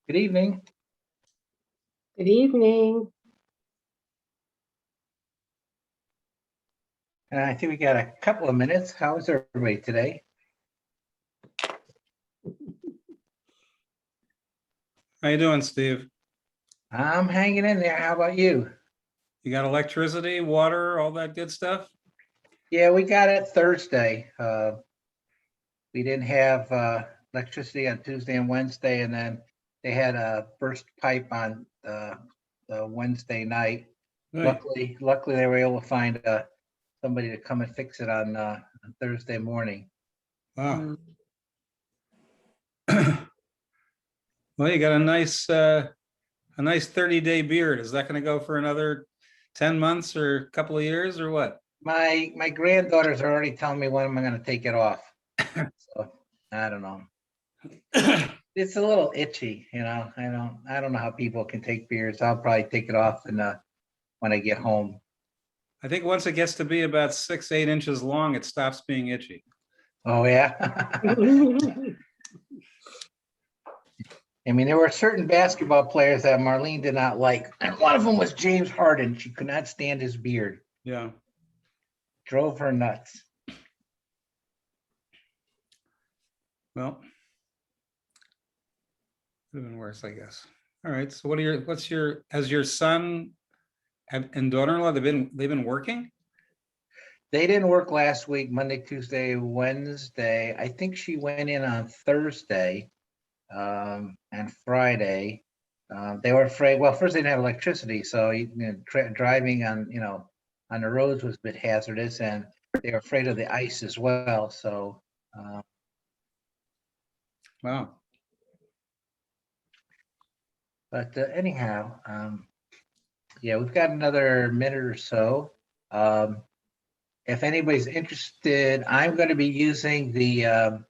Good evening. Good evening. I think we got a couple of minutes. How is everybody today? How you doing, Steve? I'm hanging in there. How about you? You got electricity, water, all that good stuff? Yeah, we got it Thursday. We didn't have electricity on Tuesday and Wednesday, and then they had a burst pipe on the Wednesday night. Right. Luckily, they were able to find somebody to come and fix it on Thursday morning. Wow. Well, you got a nice 30-day beard. Is that going to go for another 10 months or a couple of years or what? My granddaughters are already telling me when am I going to take it off. So I don't know. It's a little itchy, you know. I don't know how people can take beards. I'll probably take it off and when I get home. I think once it gets to be about 6-8 inches long, it stops being itchy. Oh yeah. I mean, there were certain basketball players that Marlene did not like. And one of them was James Harden. She could not stand his beard. Yeah. Drove her nuts. Well, could have been worse, I guess. All right. So has your son and daughter-in-law, they've been working? They didn't work last week, Monday, Tuesday, Wednesday. I think she went in on Thursday and Friday. They were afraid. Well, first they didn't have electricity, so driving on on the roads was a bit hazardous, and they were afraid of the ice as well. So, Wow. but anyhow, yeah, we've got another minute or so. If anybody's interested, I'm going to be using the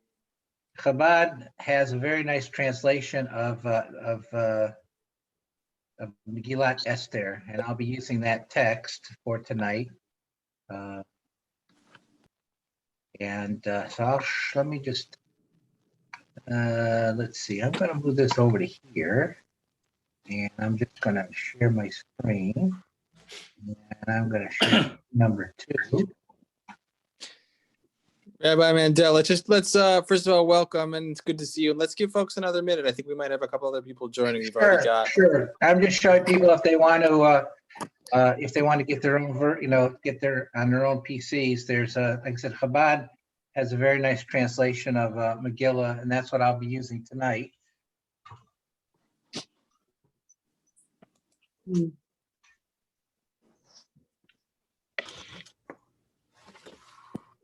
Chabad has a very nice translation of Megillat Esther, and I'll be using that text for tonight. So let me just, let's see, I'm going to move this over to here, and I'm just going to share my screen, and I'm going to share number 2. Rabbi Mandel, let's first of all welcome, and it's good to see you. And let's give folks another minute. I think we might have a couple other people joining. We've already got. Sure. I'm just showing people if they want to get their own get their on their own PCs. There's like I said, Chabad has a very nice translation of Megillah, and that's what I'll be using tonight.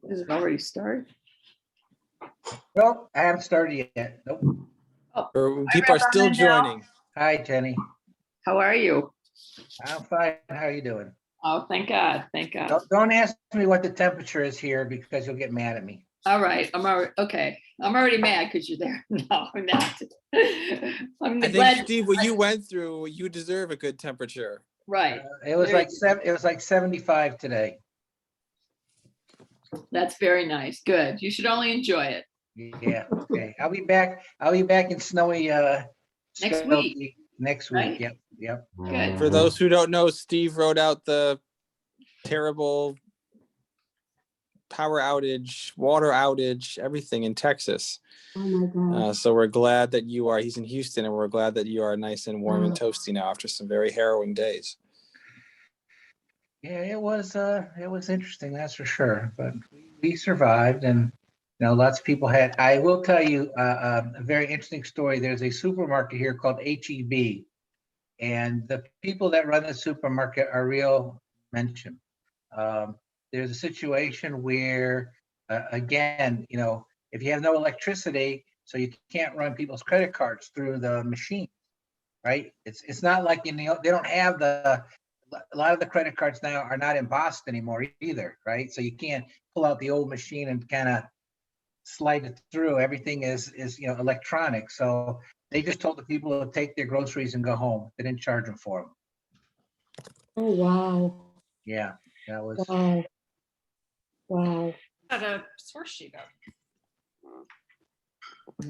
Does it already start? Nope, I haven't started yet. Nope. Oh, People are still joining. Hi, Jenny. how are you? I'm fine. How are you doing? Oh, thank God. Thank God. Don't ask me what the temperature is here because you'll get mad at me. All right. Okay. I'm already mad because you're there. No, I'm not. I'm I glad. think, Steve, what you went through, you deserve a good temperature. Right. It was like 75 today. That's very nice. Good. You should only enjoy it. Yeah. Okay. I'll be back in snowy Next week, Next right? week, yep. Good. For those who don't know, Steve wrote out the terrible power outage, water outage, everything in Texas. Oh my God. So we're glad that he's in Houston, and we're glad that you are nice and warm and toasty now after some very harrowing days. Yeah, it was interesting, that's for sure. But we survived, and lots of people had. I will tell you a very interesting story. There's a supermarket here called HEB, and the people that run the supermarket are real mention. There's a situation where, again, if you have no electricity, so you can't run people's credit cards through the machine, right? It's not like they don't have a lot of the credit cards now are not embossed anymore either, right? So you can't pull out the old machine and kind of slide it through. Everything is electronic. So they just told the people to take their groceries and go home. They didn't charge them for them. Oh, wow. Yeah, that was. Wow. Wow. Got a source sheet up. I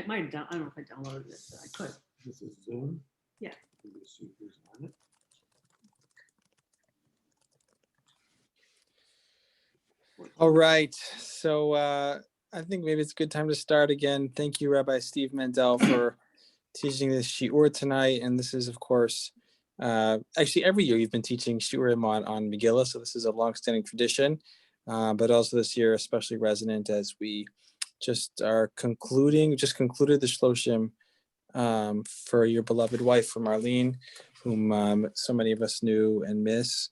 might have done, I don't know if I downloaded it, but I could. This is Zoom? Yeah. Can you see who's on it? All right. So I think maybe it's a good time to start again. Thank you, Rabbi Steve Mandel, for teaching this shiur tonight. And this is, of course, actually every year you've been teaching shiurim on Megillah. So this is a longstanding tradition, but also this year especially resonant as we just concluded the Shloshim for your beloved wife, for Marlene, whom so many of us knew and miss.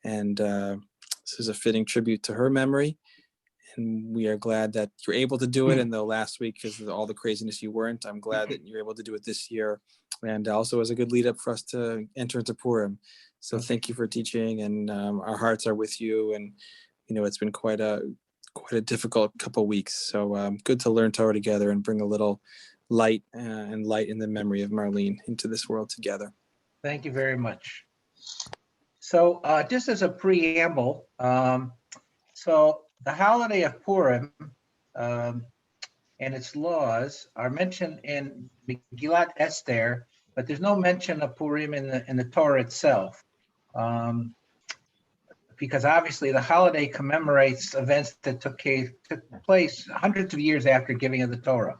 And this is a fitting tribute to her memory. And we are glad that you're able to do it. And though last week, because of all the craziness, you weren't, I'm glad that you're able to do it this year. And also as a good lead up for us to enter into Purim. So thank you for teaching, and our hearts are with you. And, it's been quite a difficult couple of weeks. So good to learn Torah together and bring a little light in the memory of Marlene into this world together. Thank you very much. So just as a preamble, so the holiday of Purim and its laws are mentioned in Megillat Esther, but there's no mention of Purim in the Torah itself, because obviously the holiday commemorates events that took place hundreds of years after giving of the Torah.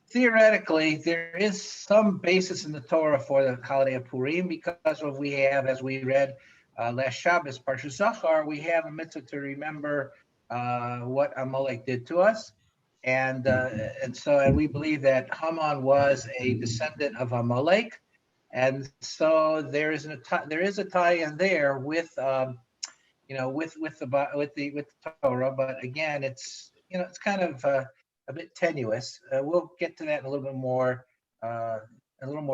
Theoretically, there is some basis in the Torah for the holiday of Purim, because what we have, as we read last Shabbos, Parshat Zachar, we have a mitzvah to remember what Amalek did to us, and we believe that Haman was a descendant of Amalek, and so there is a tie-in there with the Torah, but again, it's kind of a bit tenuous. We'll get to that in a little more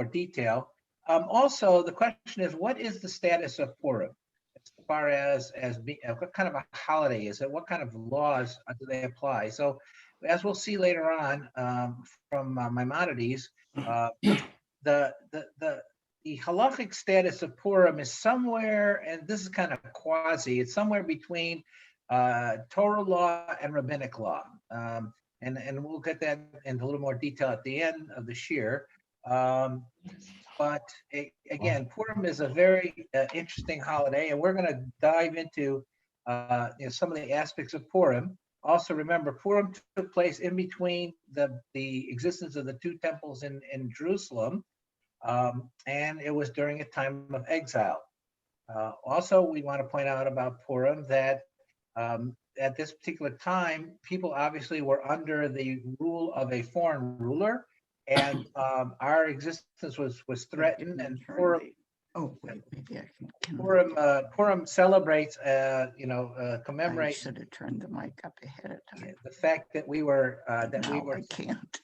detail. Also, the question is, what is the status of Purim as far as what kind of a holiday is it? What kind of laws do they apply? So, as we'll see later on from Maimonides, the halachic status of Purim is somewhere, and this is kind of quasi. It's somewhere between Torah law and rabbinic law. And we'll get that into a little more detail at the end of the shiur. But again, Purim is a very interesting holiday, and we're going to dive into some of the aspects of Purim. Also, remember, Purim took place in between the existence of the two temples in Jerusalem, and it was during a time of exile. Also, we want to point out about Purim that at this particular time, people obviously were under the rule of a foreign ruler, and our existence was threatened. And Purim, maybe I can. Purim celebrates, I commemorates should have turned the mic up ahead of time. the fact that we were I can't.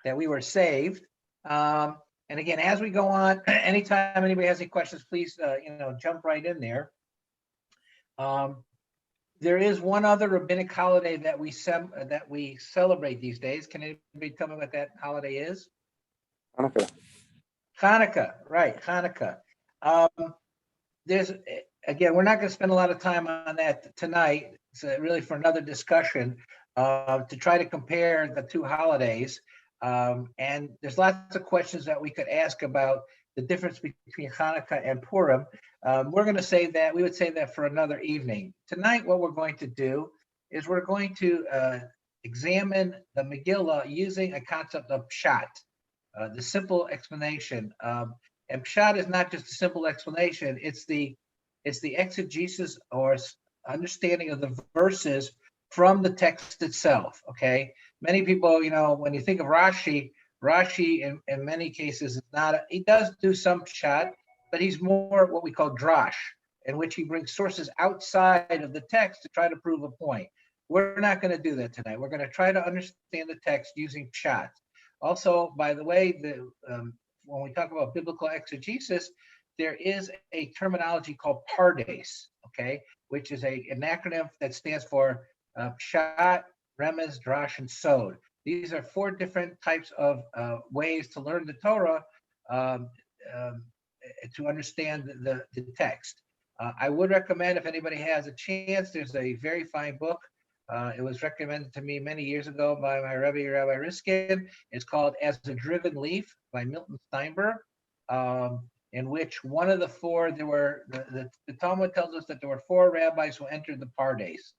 that we were saved. And again, as we go on, anytime anybody has any questions, please jump right in there. There is one other rabbinic holiday that we celebrate these days. Can anybody tell me what that holiday is? Hanukkah. Hanukkah, right? Hanukkah. We're not going to spend a lot of time on that tonight. It's really for another discussion. to try to compare the two holidays. And there's lots of questions that we could ask about the difference between Hanukkah and Purim. We're going to say that, we would say that for another evening. Tonight, what we're going to do is we're going to examine the Megillah using a concept of pshat, the simple explanation. And pshat is not just a simple explanation, it's the exegesis or understanding of the verses from the text itself, okay? Many people, when you think of Rashi in many cases is not, he does do some pshat, but he's more what we call drash, in which he brings sources outside of the text to try to prove a point. We're not going to do that tonight. We're going to try to understand the text using pshat. Also, by the way, when we talk about biblical exegesis, there is a terminology called pardes, okay, which is an acronym that stands for pshat, remez, drash, and sod. These are 4 different types of ways to learn the Torah to understand the text. I would recommend, if anybody has a chance, there's a very fine book. It was recommended to me many years ago by my Rabbi Riskin. It's called As a Driven Leaf by Milton Steinberg, in which one of the 4, the Talmud tells us that there were 4 rabbis who entered the Pardes.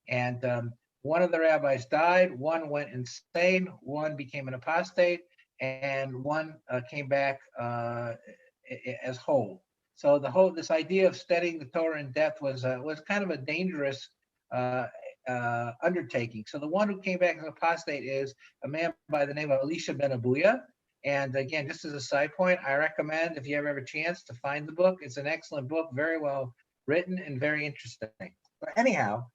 And one of the rabbis died, one went insane, one became an apostate, and one came back as whole. So this idea of studying the Torah in depth was kind of a dangerous undertaking. So the one who came back as apostate is a man by the name of Elisha ben Abuya. And again, just as a side point, I recommend, if you ever have a chance, to find the book. It's an excellent book, very well written and very interesting. But anyhow,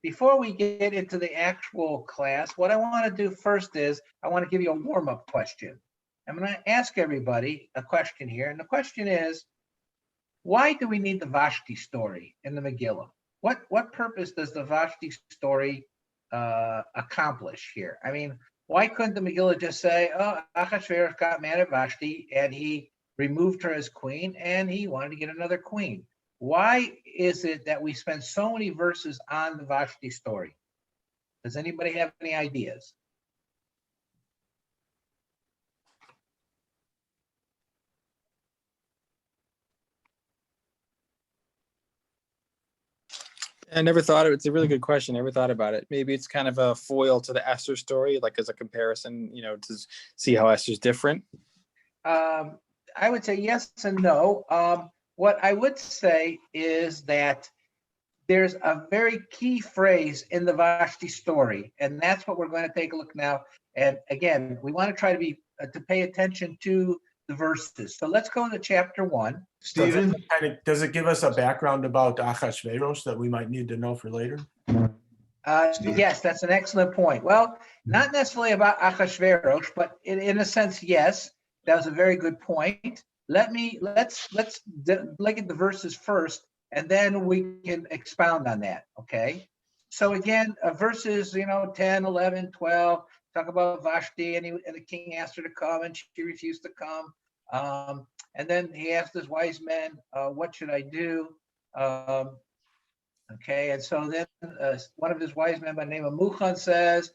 before we get into the actual class, what I want to do first is I want to give you a warm-up question. I'm going to ask everybody a question here. And the question is, why do we need the Vashti story in the Megillah? What purpose does the Vashti story accomplish here? I mean, why couldn't the Megillah just say, oh, Achashverosh got mad at Vashti and he removed her as queen and he wanted to get another queen? Why is it that we spend so many verses on the Vashti story? Does anybody have any ideas? I never thought of it. It's a really good question. I never thought about it. Maybe it's kind of a foil to the Esther story, like as a comparison, to see how Esther's different. I would say yes and no. What I would say is that there's a very key phrase in the Vashti story, and that's what we're going to take a look now. And again, we want to try to pay attention to the verses. So let's go to chapter 1. Stephen, does it give us a background about Achashverosh that we might need to know for later? Yes, that's an excellent point. Well, not necessarily about Achashverosh, but in a sense, yes, that was a very good point. Let's look at the verses first, and then we can expound on that, okay? So again, verses 10, 11, 12 talk about Vashti, and the king asked her to come, and she refused to come. And then he asked his wise men, what should I do? Okay, and so then one of his wise men by the name of Muchan says,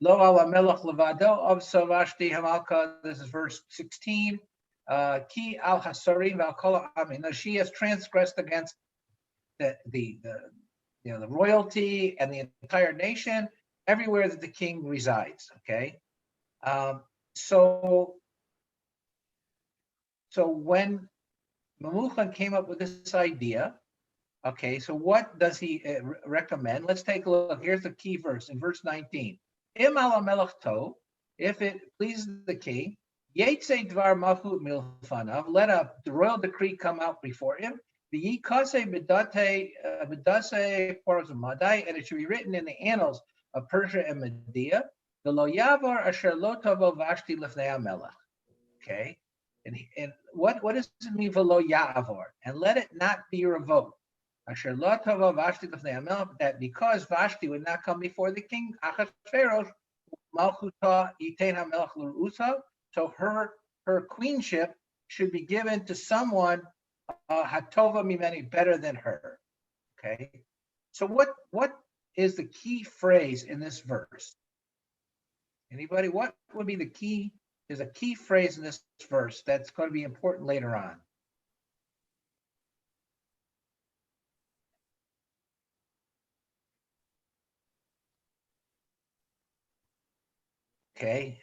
Lo ala melech levado of Vashti hamalka. This is verse 16. Ki al hasarim val kol ha'amim. Now she has transgressed against the royalty and the entire nation, everywhere that the king resides. Okay, so when Memuchan came up with this idea, okay, so what does he recommend? Let's take a look. Here's the key verse in verse 19. Im ala melech tov, if it pleases the king, yetze dvar malchut milfanav, let the royal decree come out before him. The yikase b'dase poros madai, and it should be written in the annals of Persia and Media. The lo yavar asher lo tavo Vashti lefnei hamelech. Okay, and what does it mean for lo yavar? And let it not be revoked. Asher lo tavo Vashti lefnei hamelech, that because Vashti would not come before the king Achashverosh, malchuta yitain hamelech l'rusa, so her queenship should be given to someone hatova mimeni, better than her. Okay, So what is the key phrase in this verse? Anybody? What would be the key? Is a key phrase in this verse that's going to be important later on? Okay.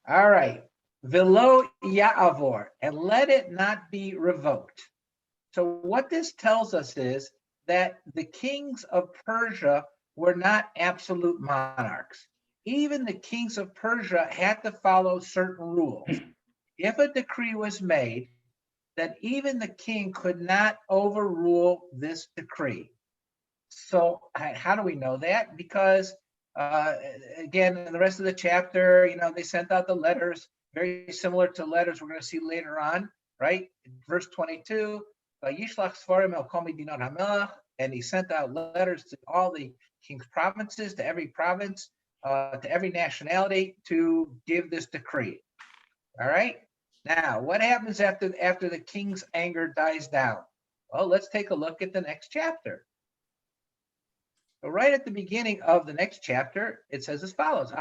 All right. Velo ya'avor, and let it not be revoked. So what this tells us is that the kings of Persia were not absolute monarchs. Even the kings of Persia had to follow certain rules. If a decree was made, that even the king could not overrule this decree. So how do we know that? Because again, in the rest of the chapter, they sent out the letters, very similar to letters we're going to see later on, right? Verse 22, and he sent out letters to all the king's provinces, to every province, to every nationality to give this decree. All right. Now, what happens after the king's anger dies down? Well, let's take a look at the next chapter. So right at the beginning of the next chapter, it says as follows: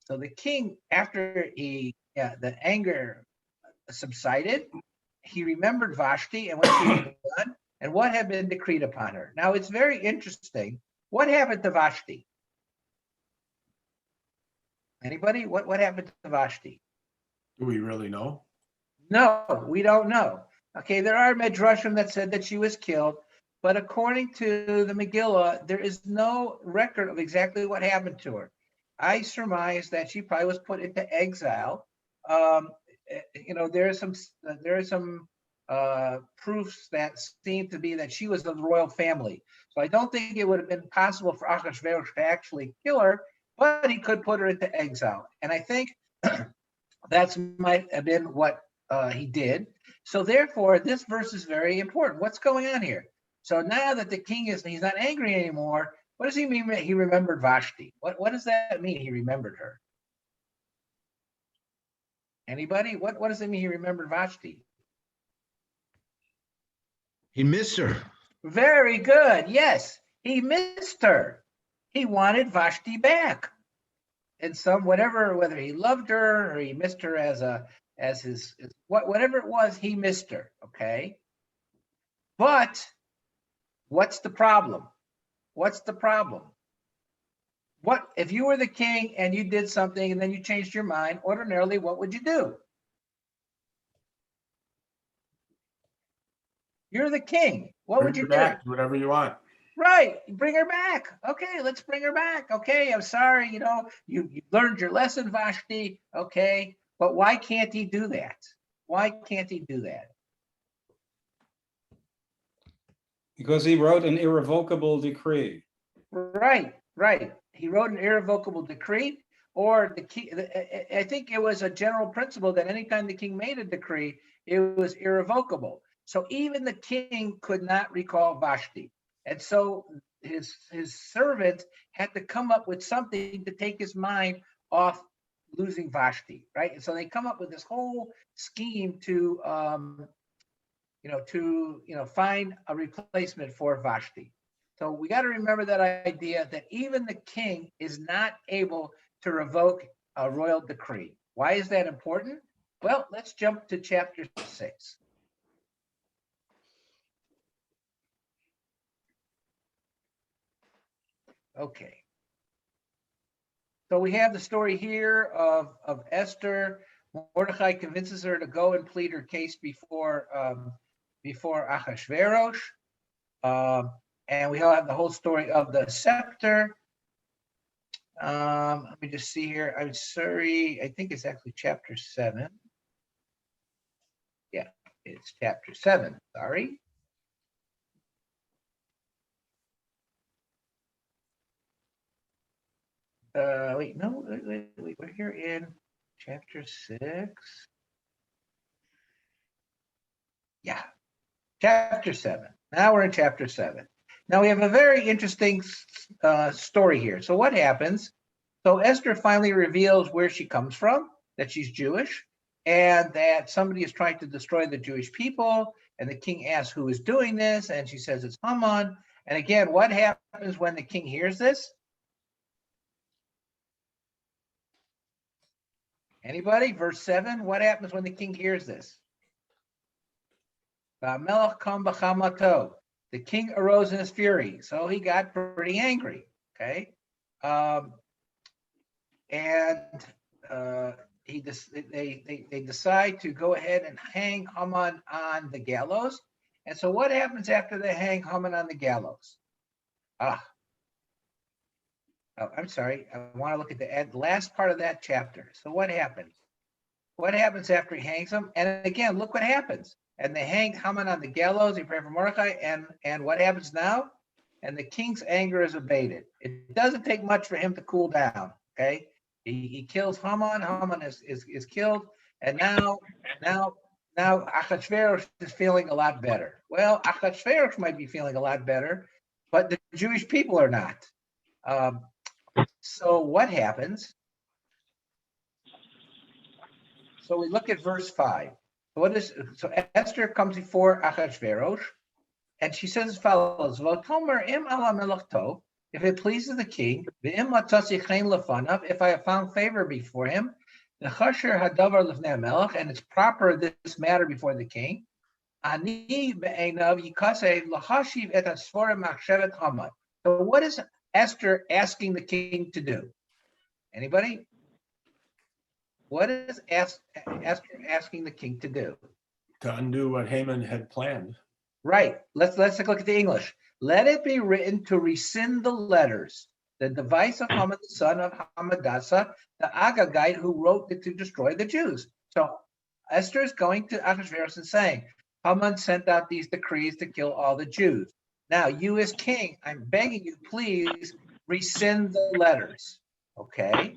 So the king, after the anger subsided, he remembered Vashti and what she had done and what had been decreed upon her. Now it's very interesting. What happened to Vashti? Anybody? What happened to Vashti? Do we really know? No, we don't know. Okay, there are Midrashim that said that she was killed, but according to the Megillah, there is no record of exactly what happened to her. I surmise that she probably was put into exile. There are some proofs that seem to be that she was of the royal family. So I don't think it would have been possible for Achashverosh to actually kill her, but he could put her into exile. And I think that's might have been what he did. So therefore, this verse is very important. What's going on here? So now that the king he's not angry anymore, what does he mean he remembered Vashti? What does that mean he remembered her? Anybody? What does it mean he remembered Vashti? He missed her. Very good. Yes, he missed her. He wanted Vashti back. And whether he loved her or he missed her as his whatever it was, he missed her. Okay. But what's the problem? What's the problem? What if you were the king and you did something and then you changed your mind? Ordinarily, what would you do? You're the king. What would you do? Back, whatever you want. Right, bring her back. Okay, let's bring her back. Okay, I'm sorry, you learned your lesson, Vashti. Okay, but why can't he do that? Why can't he do that? Because he wrote an irrevocable decree. Right. He wrote an irrevocable decree, or I think it was a general principle that anytime the king made a decree, it was irrevocable. So even the king could not recall Vashti. And so his servants had to come up with something to take his mind off losing Vashti, right? And so they come up with this whole scheme to find a replacement for Vashti. So we got to remember that idea that even the king is not able to revoke a royal decree. Why is that important? Well, let's jump to chapter 6. Okay. So we have the story here of Esther. Mordecai convinces her to go and plead her case before Achashverosh. And we all have the whole story of the scepter. Let me just see here. I'm sorry. I think it's actually chapter 7. Yeah, it's chapter 7. Sorry. Wait, we're here in chapter 6. Yeah, chapter 7. Now we're in chapter 7. Now we have a very interesting story here. So what happens? So Esther finally reveals where she comes from. that she's Jewish and that somebody is trying to destroy the Jewish people. And the king asks who is doing this, and she says it's Haman. And again, what happens when the king hears this? Anybody? Verse 7, what happens when the king hears this? The king arose in his fury, so he got pretty angry. Okay, they decide to go ahead and hang Haman on the gallows. And so, what happens after they hang Haman on the gallows? I'm sorry. I want to look at the last part of that chapter. So, what happens? What happens after he hangs him? And again, look what happens. And they hanged Haman on the gallows. He prayed for Mordecai. And what happens now? And the king's anger is abated. It doesn't take much for him to cool down. Okay, he kills Haman. Haman is killed. And now Achashverosh is feeling a lot better. Well, Achashverosh might be feeling a lot better, but the Jewish people are not. So what happens? So we look at verse 5. So Esther comes before Achashverosh, and she says as follows: if it pleases the king, if I have found favor before him, and it's proper this matter before the king. So what is Esther asking the king to do? Anybody? What is Esther asking the king to do? To undo what Haman had planned. Right. Let's take a look at the English. Let it be written to rescind the letters, the device of Haman, the son of Hammedatha, the Agagite, who wrote it to destroy the Jews. So Esther is going to Ahasuerus and saying, Haman sent out these decrees to kill all the Jews. Now, you as king, I'm begging you, please rescind the letters. Okay,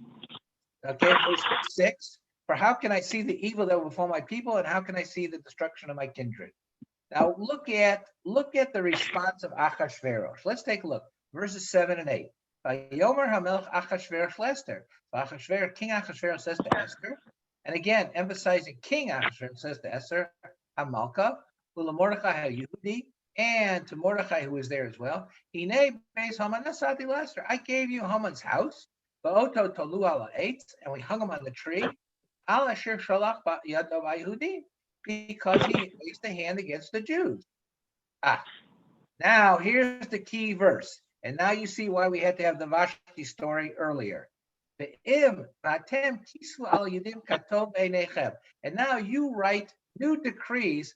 verse 6. For how can I see the evil that will befall my people, and how can I see the destruction of my kindred? Now look at the response of Achashverosh. Let's take a look. Verses 7 and 8. Yomer HaMelech Achashverosh Lester. King Achashverosh says to Esther, and again emphasizing King Achashverosh says to Esther, Hamalka, Ula Mordechai HaYehudi, and to Mordechai who is there as well. Hine beis Haman nasati Lester. I gave you Haman's house, Ba'oto tolu ala eitz, and we hung him on the tree. Al asher shalach yadav HaYehudi, because he raised a hand against the Jews. Now here's the key verse. And now you see why we had to have the Vashti story earlier. And now you write new decrees,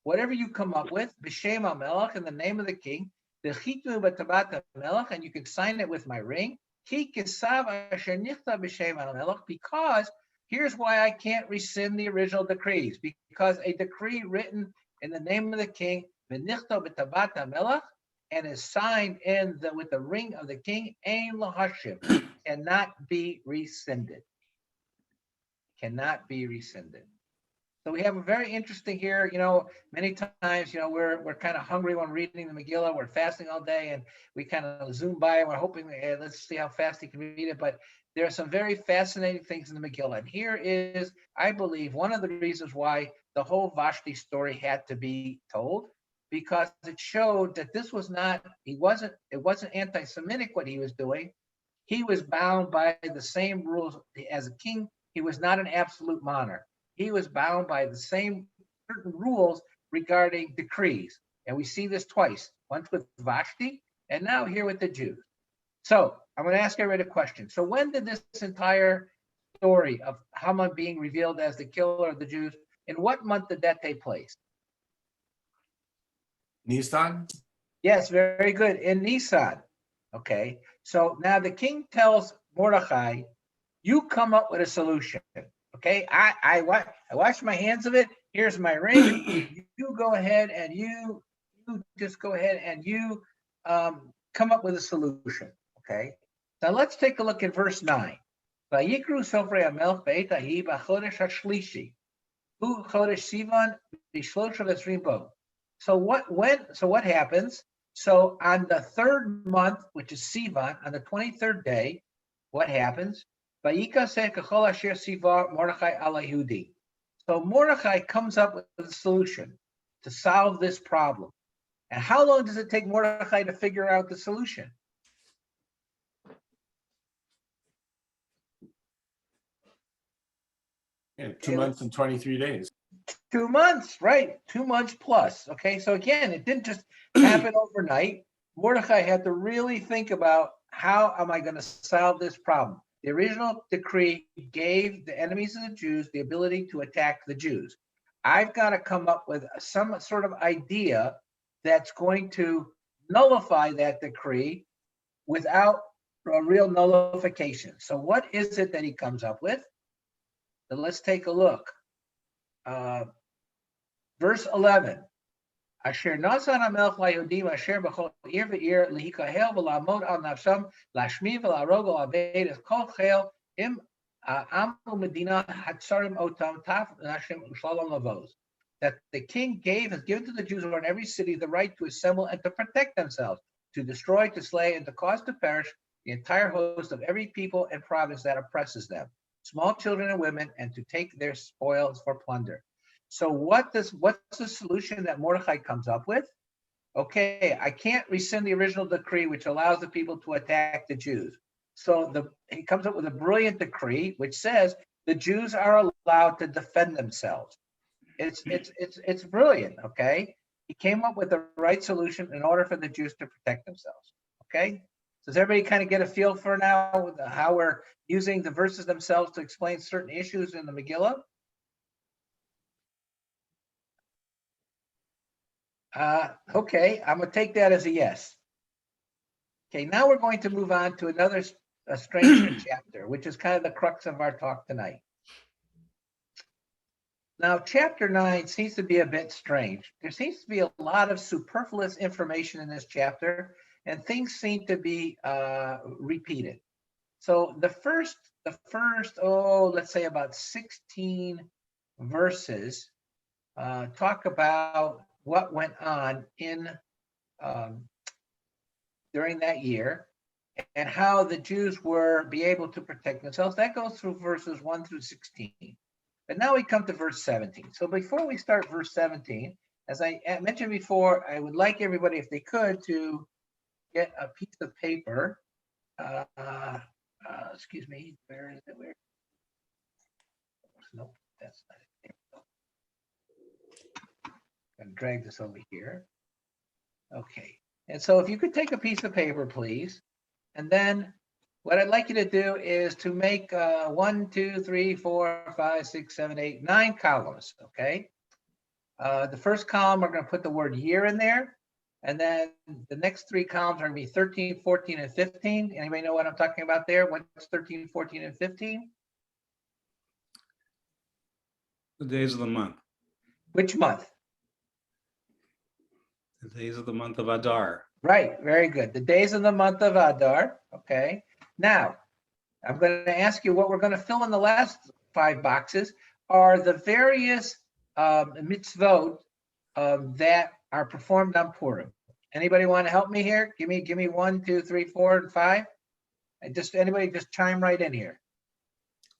whatever you come up with, b'shem HaMelech, in the name of the king, and you can sign it with my ring, because here's why I can't rescind the original decrees, because a decree written in the name of the king, and is signed with the ring of the king, cannot be rescinded. Cannot be rescinded. So we have a very interesting here, many times, we're kind of hungry when reading the Megillah. We're fasting all day and we kind of zoom by and we're hoping, let's see how fast he can read it. But there are some very fascinating things in the Megillah. And here is, I believe, one of the reasons why the whole Vashti story had to be told, because it showed that this was not, it wasn't anti-Semitic what he was doing. He was bound by the same rules as a king. He was not an absolute monarch. He was bound by the same certain rules regarding decrees. And we see this twice, once with Vashti and now here with the Jews. So I'm going to ask everybody a question. So when did this entire story of Haman being revealed as the killer of the Jews, in what month did that take place? Nisan? Yes, very good. In Nisan. Okay. So now the king tells Mordechai, you come up with a solution. Okay. I wash my hands of it. Here's my ring. You go ahead and you just go ahead and you come up with a solution. Okay. Now let's take a look at verse 9. Vayikru sofrei hamelech b'eit hahi b'chodesh hashlishi hu chodesh Sivan b'shlosh v'esrim bo. So what happens? So on the third month, which is Sivan, on the 23rd day, what happens? Vayikaseh kachol asher siva Mordechai ala Yehudi. So Mordechai comes up with a solution to solve this problem. And how long does it take Mordechai to figure out the solution? Yeah, 2 months and 23 days. 2 months, right? 2 months plus. Okay, so again, it didn't just happen overnight. Mordechai had to really think about, how am I going to solve this problem? The original decree gave the enemies of the Jews the ability to attack the Jews. I've got to come up with some sort of idea that's going to nullify that decree without a real nullification. So what is it that he comes up with? So let's take a look. Verse 11. Asher nasan hamelech laYehudim asher b'chol ir v'ir lehikahel v'lamod al nafsham lashmi v'larog v'laved es kol chel im am medina hatzarim otam taf nashim shalom lavos. That the king has given to the Jews in every city the right to assemble and to protect themselves, to destroy, to slay, and to cause to perish the entire host of every people and province that oppresses them, small children and women, and to take their spoils for plunder. So what's the solution that Mordechai comes up with? Okay, I can't rescind the original decree, which allows the people to attack the Jews. So he comes up with a brilliant decree, which says the Jews are allowed to defend themselves. It's brilliant, okay? He came up with the right solution in order for the Jews to protect themselves, okay? Does everybody kind of get a feel for now how we're using the verses themselves to explain certain issues in the Megillah? Okay, I'm gonna take that as a yes. Okay, now we're going to move on to another stranger chapter, which is kind of the crux of our talk tonight. Now, chapter 9 seems to be a bit strange. There seems to be a lot of superfluous information in this chapter, and things seem to be repeated. So the first, let's say about 16 verses talk about what went on in during that year and how the Jews were be able to protect themselves. That goes through verses 1 through 16. But now we come to verse 17. So before we start verse 17, as I mentioned before, I would like everybody, if they could, to get a piece of paper. Excuse me, where is it? Where? Nope, that's not it. I'm going to drag this over here. Okay, and so if you could take a piece of paper, please, and then what I'd like you to do is to make 1, 2, 3, 4, 5, 6, 7, 8, 9 columns, okay? The first column, we're going to put the word year in there, and then the next 3 columns are going to be 13, 14, and 15. Anybody know what I'm talking about there? What's 13, 14, and 15? The days of the month. Which month? The days of the month of Adar. Right, very good. The days of the month of Adar, okay? Now, I'm going to ask you what we're going to fill in the last 5 boxes are the various mitzvot that are performed on Purim. Anybody want to help me here? Give me 1, 2, 3, 4, and 5. And anybody just chime right in here.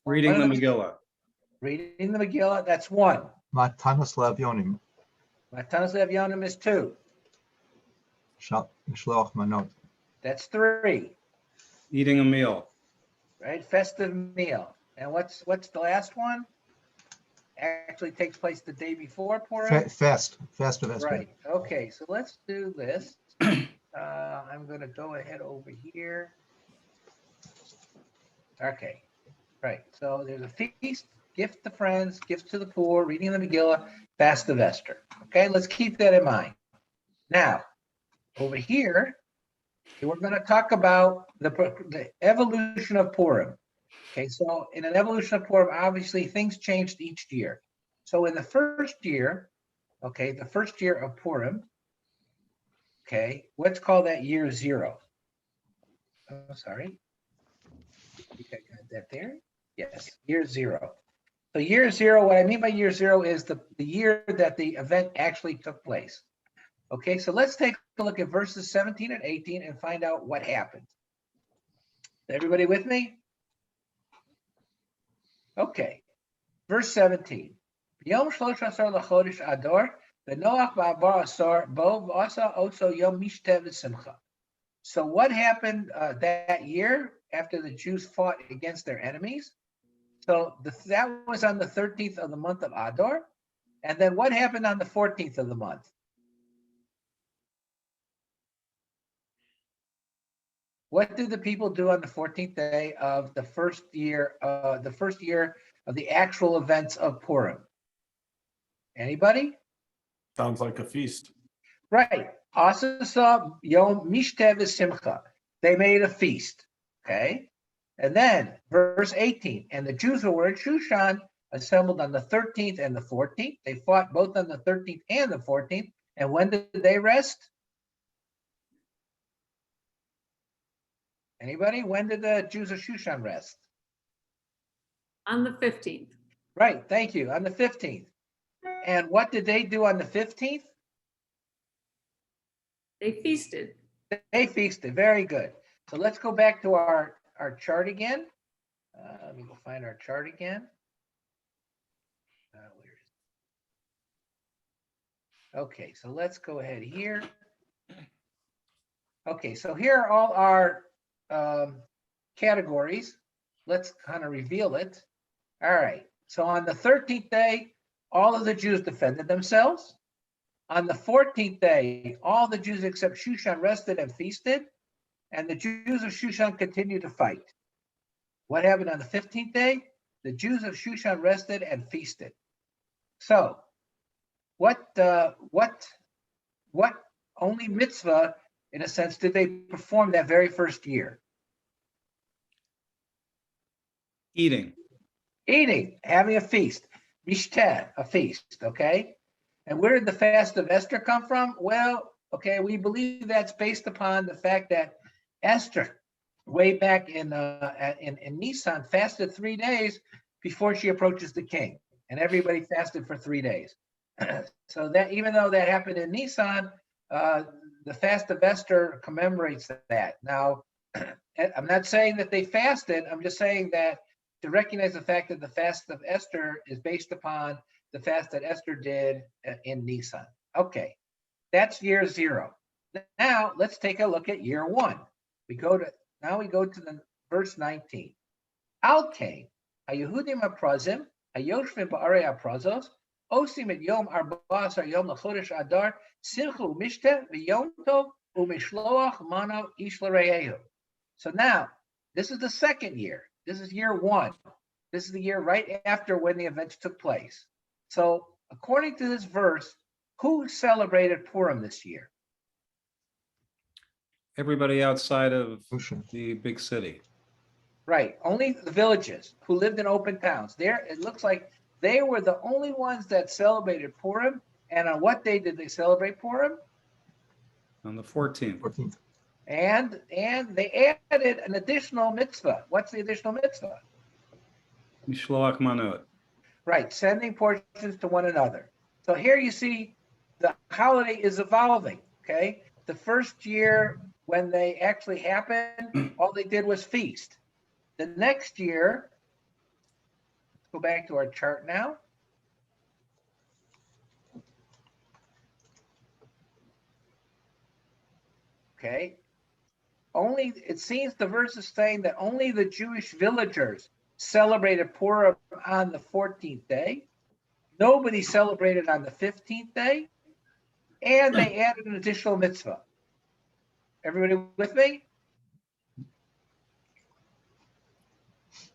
Reading the Megillah. Reading the Megillah, that's 1. Matanas Levyonim. Matanas Levyonim is 2. Mishloach Manot. That's 3. Eating a meal. Right, festive meal. And what's the last one? Actually takes place the day before Purim. Fast of Esther. Right. Okay, so let's do this. I'm going to go ahead over here. Okay. Right. So there's a feast, gift to friends, gifts to the poor, reading the Megillah, Fast of Esther. Okay, let's keep that in mind. Now, over here, we're going to talk about the evolution of Purim. Okay, so in an evolution of Purim, obviously things changed each year. So in the first year, okay, the first year of Purim, okay, let's call that year 0. Oh, sorry. I think I got that there. Yes, year 0. So year 0, what I mean by year 0 is the year that the event actually took place. Okay, so let's take a look at verses 17 and 18 and find out what happened. Everybody with me? Okay, verse 17. Yom 13 lachodesh Adar, v'noach ba'abar asar bo v'asa otso yom mishteh v'simcha. So what happened that year after the Jews fought against their enemies? So that was on the 13th of the month of Adar. And then what happened on the 14th of the month? What did the people do on the 14th day of the first year of the actual events of Purim? Anybody? Sounds like a feast. Right. Asasa Yom Mishteh Simcha. They made a feast. Okay. And then verse 18. And the Jews who were in Shushan assembled on the 13th and the 14th. They fought both on the 13th and the 14th. And when did they rest? Anybody? When did the Jews of Shushan rest? On the 15th. Right. Thank you. On the 15th. And what did they do on the 15th? They feasted. They feasted. Very good. So let's go back to our chart again. Let me go find our chart again. Where is it? Okay, so let's go ahead here. Okay, so here are all our categories. Let's kind of reveal it. All right. So on the 13th day, all of the Jews defended themselves. On the 14th day, all the Jews except Shushan rested and feasted, and the Jews of Shushan continued to fight. What happened on the 15th day? The Jews of Shushan rested and feasted. So, what only mitzvah, in a sense, did they perform that very first year? Eating. Eating, having a feast. Mishteh, a feast, okay? And where did the Fast of Esther come from? Well, okay, we believe that's based upon the fact that Esther, way back in Nisan, fasted 3 days before she approaches the king, and everybody fasted for 3 days. So that even though that happened in Nisan, the Fast of Esther commemorates that. Now, I'm not saying that they fasted. I'm just saying that to recognize the fact that the Fast of Esther is based upon the fast that Esther did in Nisan. Okay, that's year 0. Now let's take a look at year 1. We go to the verse 19. Al Kain, haYehudim haprazim, hayoshvim ba'arei haprazos, osim et yom 14 yom lechodesh Adar, simchu mishteh v'yom tov u'mishloach mano ish l'reyehu. So now, this is the second year. This is year 1. This is the year right after when the events took place. So, according to this verse, who celebrated Purim this year? Everybody outside of Ocean. the big city. Right, only the villages who lived in open towns. There, it looks like they were the only ones that celebrated Purim. And on what day did they celebrate Purim? On the 14th. 14th. And they added an additional mitzvah. What's the additional mitzvah? Mishloach manot. Right, sending portions to one another. So here you see the holiday is evolving, okay? The first year when they actually happened, all they did was feast. The next year, let's go back to our chart now. Okay. It seems the verse is saying that only the Jewish villagers celebrated Purim on the 14th day. Nobody celebrated on the 15th day. And they added an additional mitzvah. Everybody with me?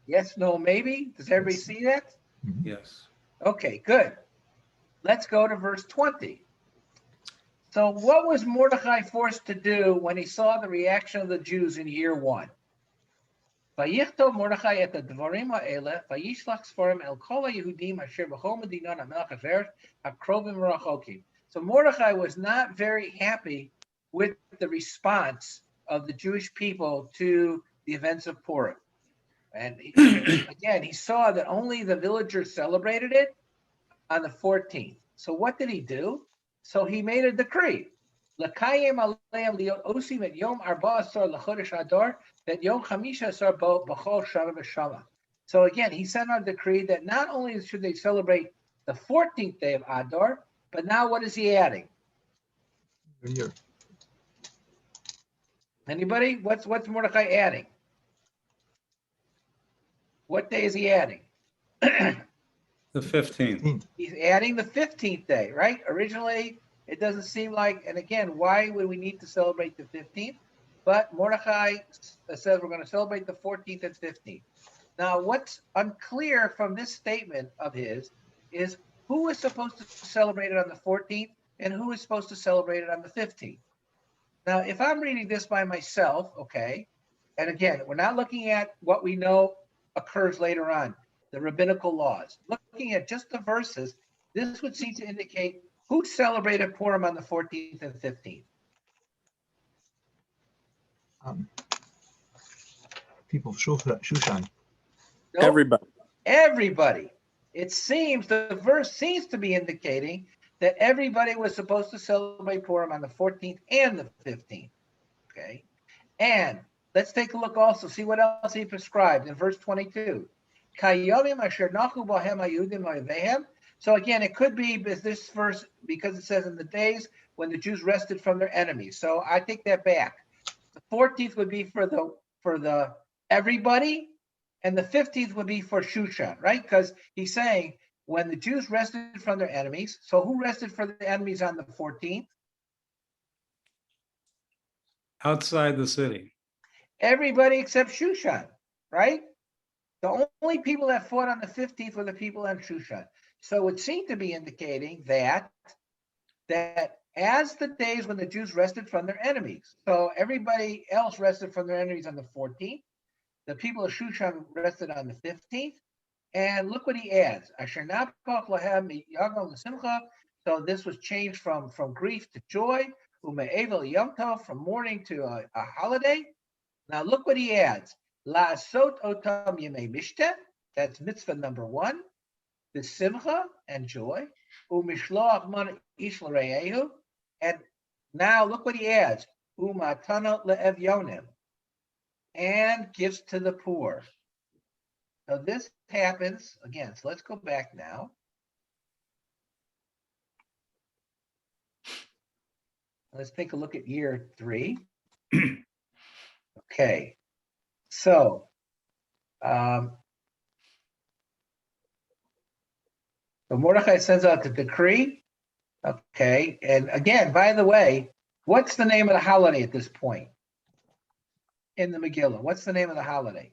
Yes, no, maybe? Does everybody see that? Yes. Okay, good. Let's go to verse 20. So what was Mordechai forced to do when he saw the reaction of the Jews in year 1? Vayichtov Mordechai et הדברים האלה, וישלח ספרים אל כל היהודים אשר בכל מדינות המלך עברת, הקרובים ורחוקים. So Mordechai was not very happy with the response of the Jewish people to the events of Purim. And again, he saw that only the villagers celebrated it on the 14th. So what did he do? So he made a decree. L'kayem aleim liot osim et yom 14 lechodesh Adar, that yom 15 bo b'chol shana v'shama. So again, he sent out a decree that not only should they celebrate the 14th day of Adar, but now what is he adding? New Year. Anybody? What's Mordecai adding? What day is he adding? The 15th. 15th. He's adding the 15th day, right? Originally, it doesn't seem like, and again, why would we need to celebrate the 15th? But Mordecai says we're going to celebrate the 14th and 15th. Now, what's unclear from this statement of his is who is supposed to celebrate it on the 14th and who is supposed to celebrate it on the 15th. Now, if I'm reading this by myself, okay, and again, we're not looking at what we know occurs later on, the rabbinical laws. Looking at just the verses, this would seem to indicate who celebrated Purim on the 14th and 15th. People of Shushan. Nope. Everybody. Everybody. It seems, the verse seems to be indicating that everybody was supposed to celebrate Purim on the 14th and the 15th. Okay. And let's take a look also, see what else he prescribed in verse 22. So again, it could be this verse because it says in the days when the Jews rested from their enemies. So I take that back. The 14th would be for the everybody, and the 15th would be for Shushan, right? Because he's saying when the Jews rested from their enemies. So who rested for the enemies on the 14th? Outside the city. Everybody except Shushan, right? The only people that fought on the 15th were the people on Shushan. So it would seem to be indicating that as the days when the Jews rested from their enemies. So everybody else rested from their enemies on the 14th. The people of Shushan rested on the 15th. And look what he adds. So this was changed from grief to joy. From mourning to a holiday. Now look what he adds. La'asot otam yemei mishte. That's mitzvah number 1. The simcha and joy. Umishloach man ish l'reyehu. And now look what he adds. Umatana le'evyonim. And gifts to the poor. So this happens again. So let's go back now. Let's take a look at year 3. Okay. So, so Mordecai sends out the decree. Okay. And again, by the way, what's the name of the holiday at this point in the Megillah? What's the name of the holiday?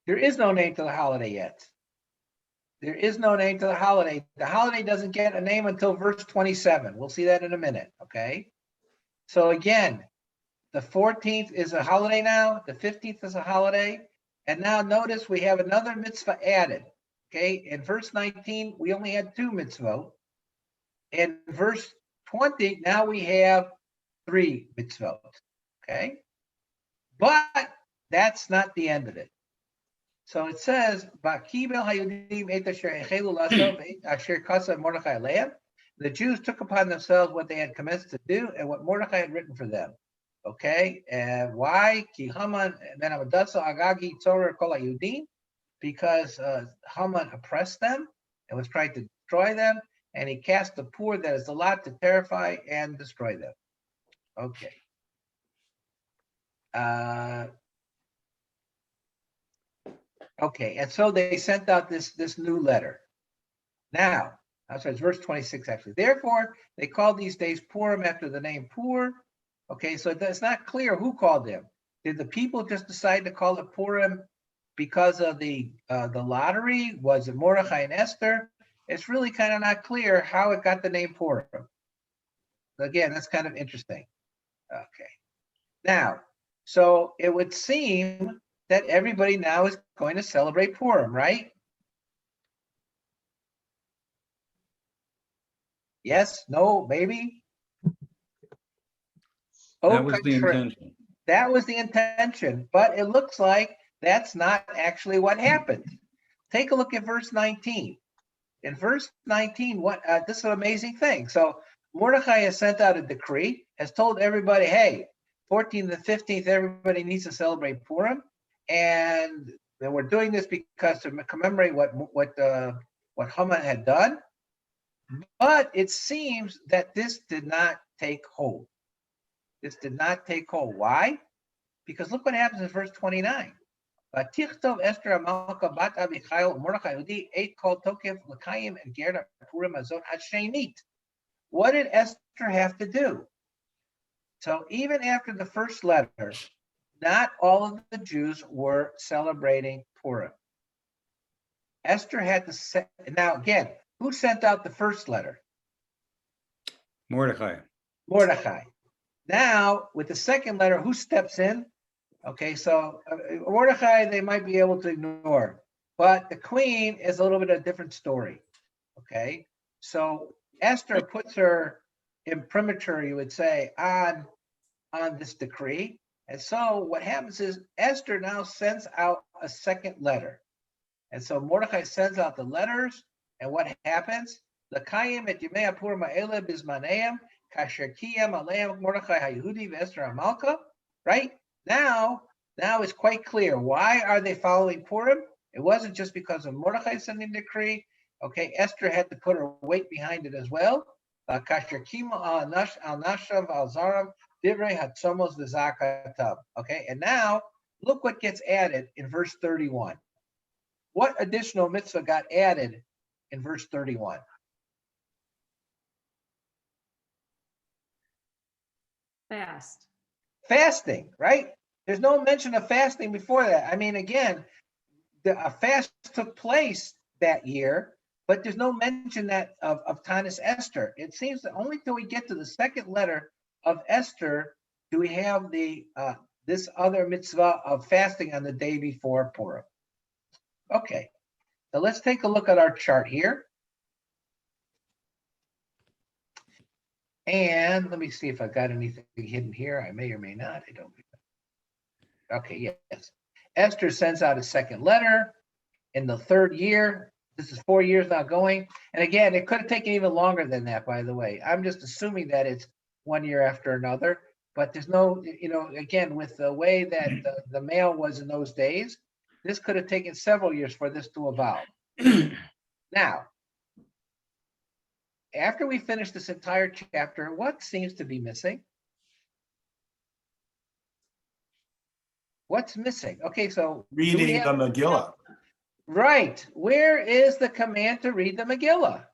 There is no name to the holiday yet. There is no name to the holiday. The holiday doesn't get a name until verse 27. We'll see that in a minute, okay? So again, the 14th is a holiday now. The 15th is a holiday. And now notice we have another mitzvah added, okay? In verse 19, we only had 2 mitzvot. In verse 20, now we have 3 mitzvot, okay? But that's not the end of it. So it says, the Jews took upon themselves what they had commenced to do and what Mordecai had written for them. Okay, and why? Because Haman oppressed them and was trying to destroy them, and he cast the poor, that is the lot, to terrify and destroy them. Okay. Okay, and so they sent out this new letter. Now, I'm sorry, it's verse 26 actually. Therefore, they called these days Purim after the name Pur. Okay, so it's not clear who called them. Did the people just decide to call it Purim because of the lottery? Was it Mordecai and Esther? It's really kind of not clear how it got the name Purim. Again, that's kind of interesting. Okay. Now, so it would seem that everybody now is going to celebrate Purim, right? Yes, no, maybe? That was the intention. That was the intention, but it looks like that's not actually what happened. Take a look at verse 19. in verse 19, this is an amazing thing. So Mordecai has sent out a decree, has told everybody, hey, 14th and 15th, everybody needs to celebrate Purim. And we're doing this because to commemorate what Haman had done. But it seems that this did not take hold. This did not take hold. Why? Because look what happens in verse 29. Vatichtov Esther Amalka Bat Abichail Mordechai Yehudi ate called Tokev L'Kayim and Gerda Purim Azot Hashenit. What did Esther have to do? So even after the first letter, not all of the Jews were celebrating Purim. Esther had to set. Now again, who sent out the first letter? Mordecai. Mordecai. Now with the second letter, who steps in? Okay, so Mordecai, they might be able to ignore, but the queen is a little bit of a different story. Okay, so Esther puts her imprimatur, you would say, on this decree. And so what happens is Esther now sends out a second letter. And so Mordecai sends out the letters, and what happens? L'kayim et yimei Purim ha'ele bizmaneim kasher kiyam aleim Mordecai ha'Yehudi v'Esther ha'Malka. Right? Now it's quite clear. Why are they following Purim? It wasn't just because of Mordecai sending the decree. Okay, Esther had to put her weight behind it as well. Kasher kiyam al nashav al zaram divrei hatzomos v'zakatab. Okay, and now look what gets added in verse 31. What additional mitzvah got added in verse 31? Fast. Fasting, right? There's no mention of fasting before that. I mean, again, a fast took place that year, but there's no mention of Tanis Esther. It seems that only till we get to the second letter of Esther do we have this other mitzvah of fasting on the day before Purim. Okay, so let's take a look at our chart here. And let me see if I've got anything hidden here. I may or may not. I don't. Okay, yes. Esther sends out a second letter in the third year. This is 4 years now going. And again, it could have taken even longer than that, by the way. I'm just assuming that it's 1 year after another. But there's no, again, with the way that the mail was in those days, this could have taken several years for this to evolve. Now, after we finish this entire chapter, what seems to be missing? What's missing? Okay, so Reading the Megillah. Right. Where is the command to read the Megillah?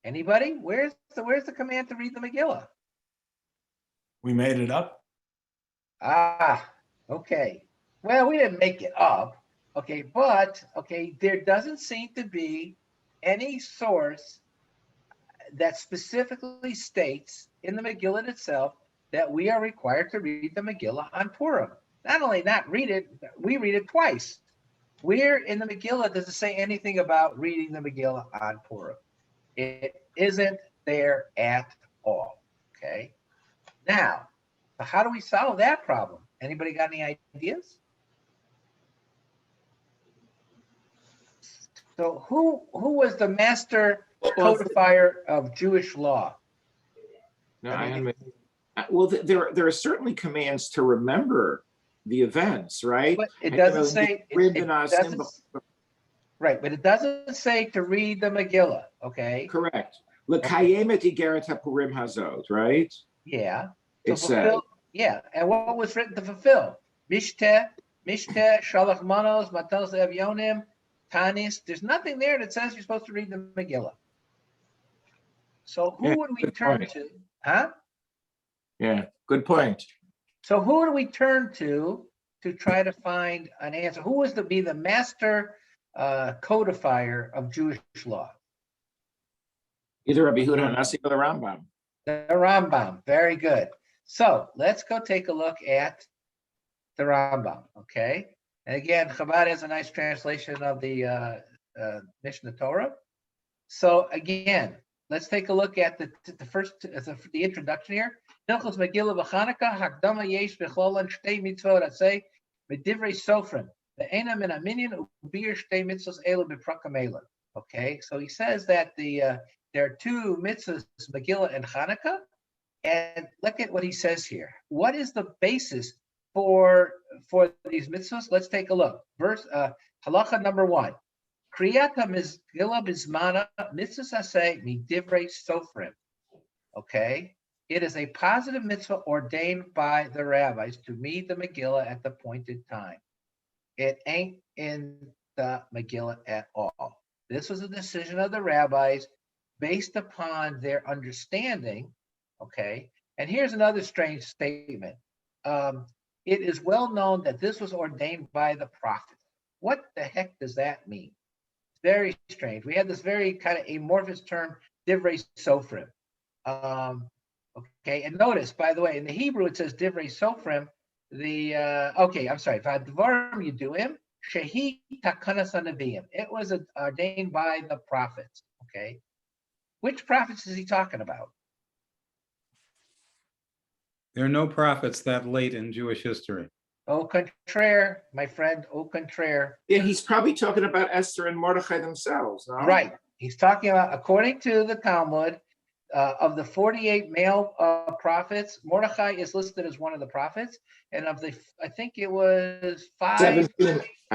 Anybody? Where's the command to read the Megillah? We made it up. Ah, okay. Well, we didn't make it up. Okay, but there doesn't seem to be any source that specifically states in the Megillah itself that we are required to read the Megillah on Purim. Not only not read it, we read it twice. Where in the Megillah does it say anything about reading the Megillah on Purim? It isn't there at all. Okay. Now, how do we solve that problem? Anybody got any ideas? So who was the master codifier of Jewish law? No, well, there are certainly commands to remember the events, right? But it doesn't say. Right, but it doesn't say to read the Megillah. Okay. Correct. L'kayem et igeret hapurim hazot, right? Yeah. It said. Yeah, and what was written to fulfill? Mishteh, Shalach Manos, Matos Evyonim, Tanis. There's nothing there that says you're supposed to read the Megillah. So who would we turn to? Huh? Yeah, good point. So who do we turn to try to find an answer? Who was to be the master codifier of Jewish law? Either Rabbi Yehuda Nasi or the Rambam. The Rambam. Very good. So let's go take a look at the Rambam. Okay. And again, Chabad has a nice translation of the Mishnah Torah. So again, let's take a look at the introduction here. Hilchos Megillah v'Chanukah Hakdama Yesh v'Cholan Shtei Mitzvot Asay Medivrei Sofrim, the Ena min Aminyan ubir shtei mitzvos elu b'prakam elu. Okay, so he says that there are two mitzvahs, Megillah and Hanukkah, and look at what he says here. What is the basis for these mitzvahs? Let's take a look. Verse halacha number 1. Kriyata Megillah bismana mitzvahs aseh midivrei Sofrim. Okay, it is a positive mitzvah ordained by the rabbis to read the Megillah at the appointed time. It ain't in the Megillah at all. This was a decision of the rabbis based upon their understanding. Okay, and here's another strange statement. It is well known that this was ordained by the prophets. What the heck does that mean? It's very strange. We had this very kind of amorphous term, divrei sofrim. Okay, and notice, by the way, in the Hebrew it says divrei sofrim. Vadvarim Yeduim shehi takanas hanavim. It was ordained by the prophets. Okay, which prophets is he talking about? There are no prophets that late in Jewish history. Au contraire, my friend, au contraire. Yeah, he's probably talking about Esther and Mordechai themselves, no? Right. He's talking about, according to the Talmud, of the 48 male prophets, Mordechai is listed as one of the prophets, and of the, I think it was I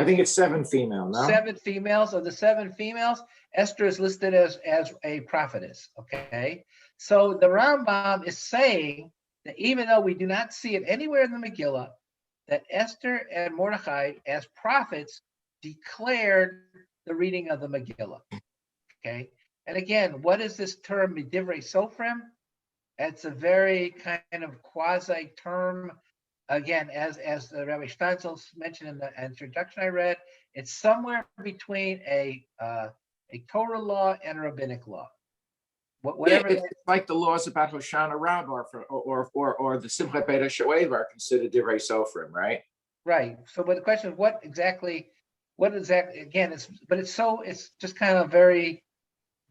think it's 7 female, no? 7 females. Of the 7 females, Esther is listed as a prophetess. Okay, so the Rambam is saying that even though we do not see it anywhere in the Megillah, that Esther and Mordechai as prophets declared the reading of the Megillah. Okay, and again, what is this term Midivrei Sofrim? It's a very kind of quasi term. Again, as Rabbi Steinzel mentioned in the introduction I read, it's somewhere between a Torah law and a rabbinic law. Whatever. Yeah, it's like the laws about Hoshana Rabbah or the Simchat Beit HaShoev are considered divrei sofrim, right? Right. So, but the question is, what exactly? Again, it's just kind of very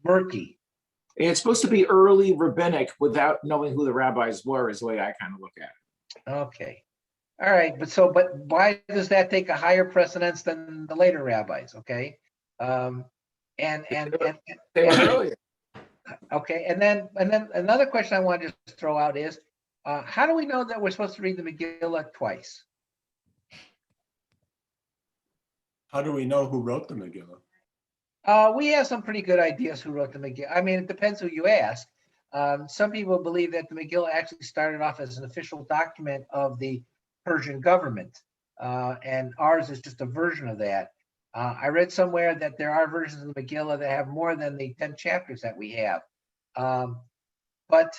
murky. It's supposed to be early rabbinic without knowing who the rabbis were, is the way I kind of look at it. Okay. All right. But why does that take a higher precedence than the later rabbis? Okay. They were earlier. Okay. And then another question I want to just throw out is, how do we know that we're supposed to read the Megillah twice? How do we know who wrote the Megillah? We have some pretty good ideas who wrote the Megillah. I mean, it depends who you ask. Some people believe that the Megillah actually started off as an official document of the Persian government, and ours is just a version of that. I read somewhere that there are versions of the Megillah that have more than the 10 chapters that we have. But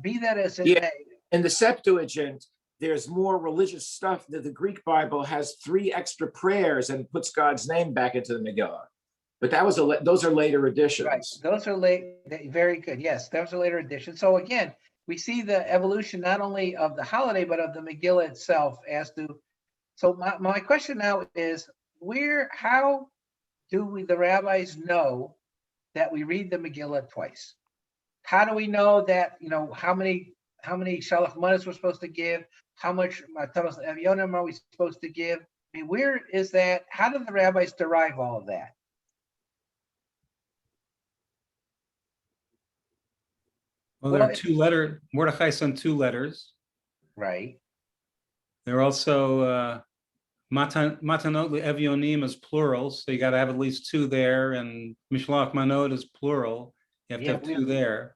be that as it may. In the Septuagint, there's more religious stuff. That the Greek Bible has 3 extra prayers and puts God's name back into the Megillah. But those are later additions. Right. Those are late. Very good. Yes, those are later additions. So again, we see the evolution not only of the holiday but of the Megillah itself. So my question now is, how do the rabbis know that we read the Megillah twice? How do we know that, how many Shalach Manos we're supposed to give? How much Tamas Evyonim are we supposed to give? I mean, where is that? How do the rabbis derive all of that? Well, there are 2 letters. Mordechai sent 2 letters. Right. There are also Matanot Evyonim is plural, so you got to have at least 2 there, and Mishloach Manot is plural. You have to have 2 there.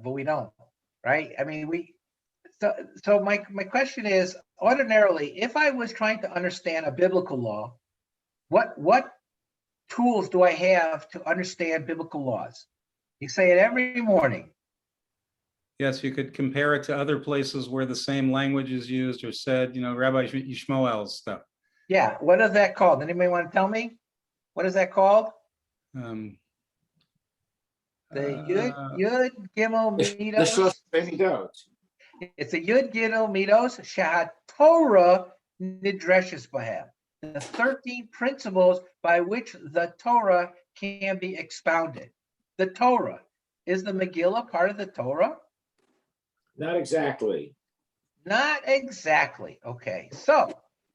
But we don't, right? I mean, so my question is, ordinarily, if I was trying to understand a biblical law, what tools do I have to understand biblical laws? You say it every morning. Yes, you could compare it to other places where the same language is used or said, Rabbi Yishmael's stuff. Yeah, what is that called? Anybody want to tell me? What is that called? The Yud Gimel Midot. It's a Yud Gimel Midos Shahat Torah Nidreshes Bahem. The 13 principles by which the Torah can be expounded. The Torah. Is the Megillah part of the Torah? Not exactly. Not exactly. Okay. So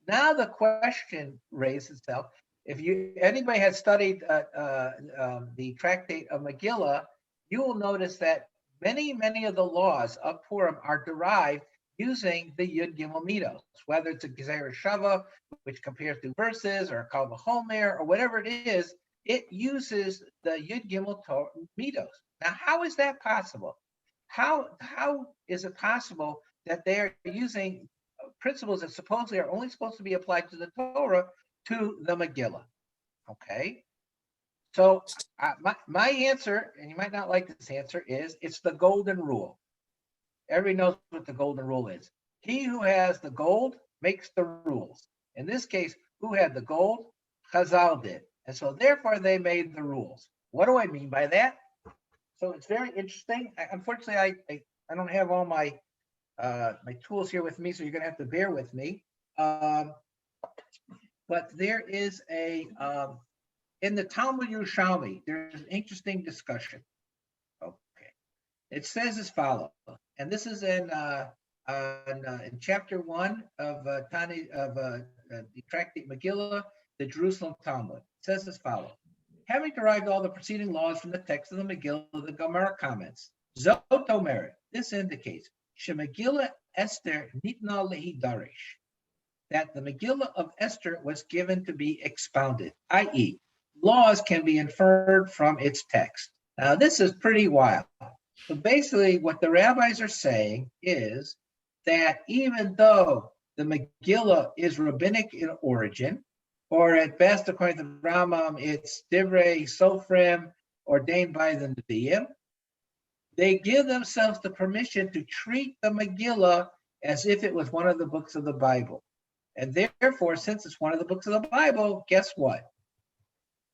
Now the question raises itself. If anybody has studied the tractate of Megillah, you will notice that many of the laws of Purim are derived using the Yud Gimel Midos, whether it's a Gezer Shava, which compares to verses, or a Kal V'chomer, or whatever it is, it uses the Yud Gimel Midos. Now, how is that possible? How is it possible that they are using principles that supposedly are only supposed to be applied to the Torah to the Megillah? Okay. So my answer, and you might not like this answer, is it's the golden rule. Everybody knows what the golden rule is. He who has the gold makes the rules. In this case, who had the gold? Chazal did. And so therefore they made the rules. What do I mean by that? So it's very interesting. Unfortunately, I don't have all my my tools here with me, so you're going to have to bear with me. But there is a in the Talmud Yerushalmi, there's an interesting discussion. Okay, it says as follows, and this is in chapter 1 of the Tractate Megillah, the Jerusalem Talmud. It says as follows: having derived all the preceding laws from the text of the Megillah, the Gemara comments, Zot Omeret, this indicates Shemegillah Esther nitna lehidarish, that the Megillah of Esther was given to be expounded, i.e., laws can be inferred from its text. Now, this is pretty wild. So basically, what the rabbis are saying is that even though the Megillah is rabbinic in origin, or at best, according to Rambam, it's Divrei Sofrim ordained by the Nevi'im, they give themselves the permission to treat the Megillah as if it was one of the books of the Bible. And therefore, since it's one of the books of the Bible, guess what?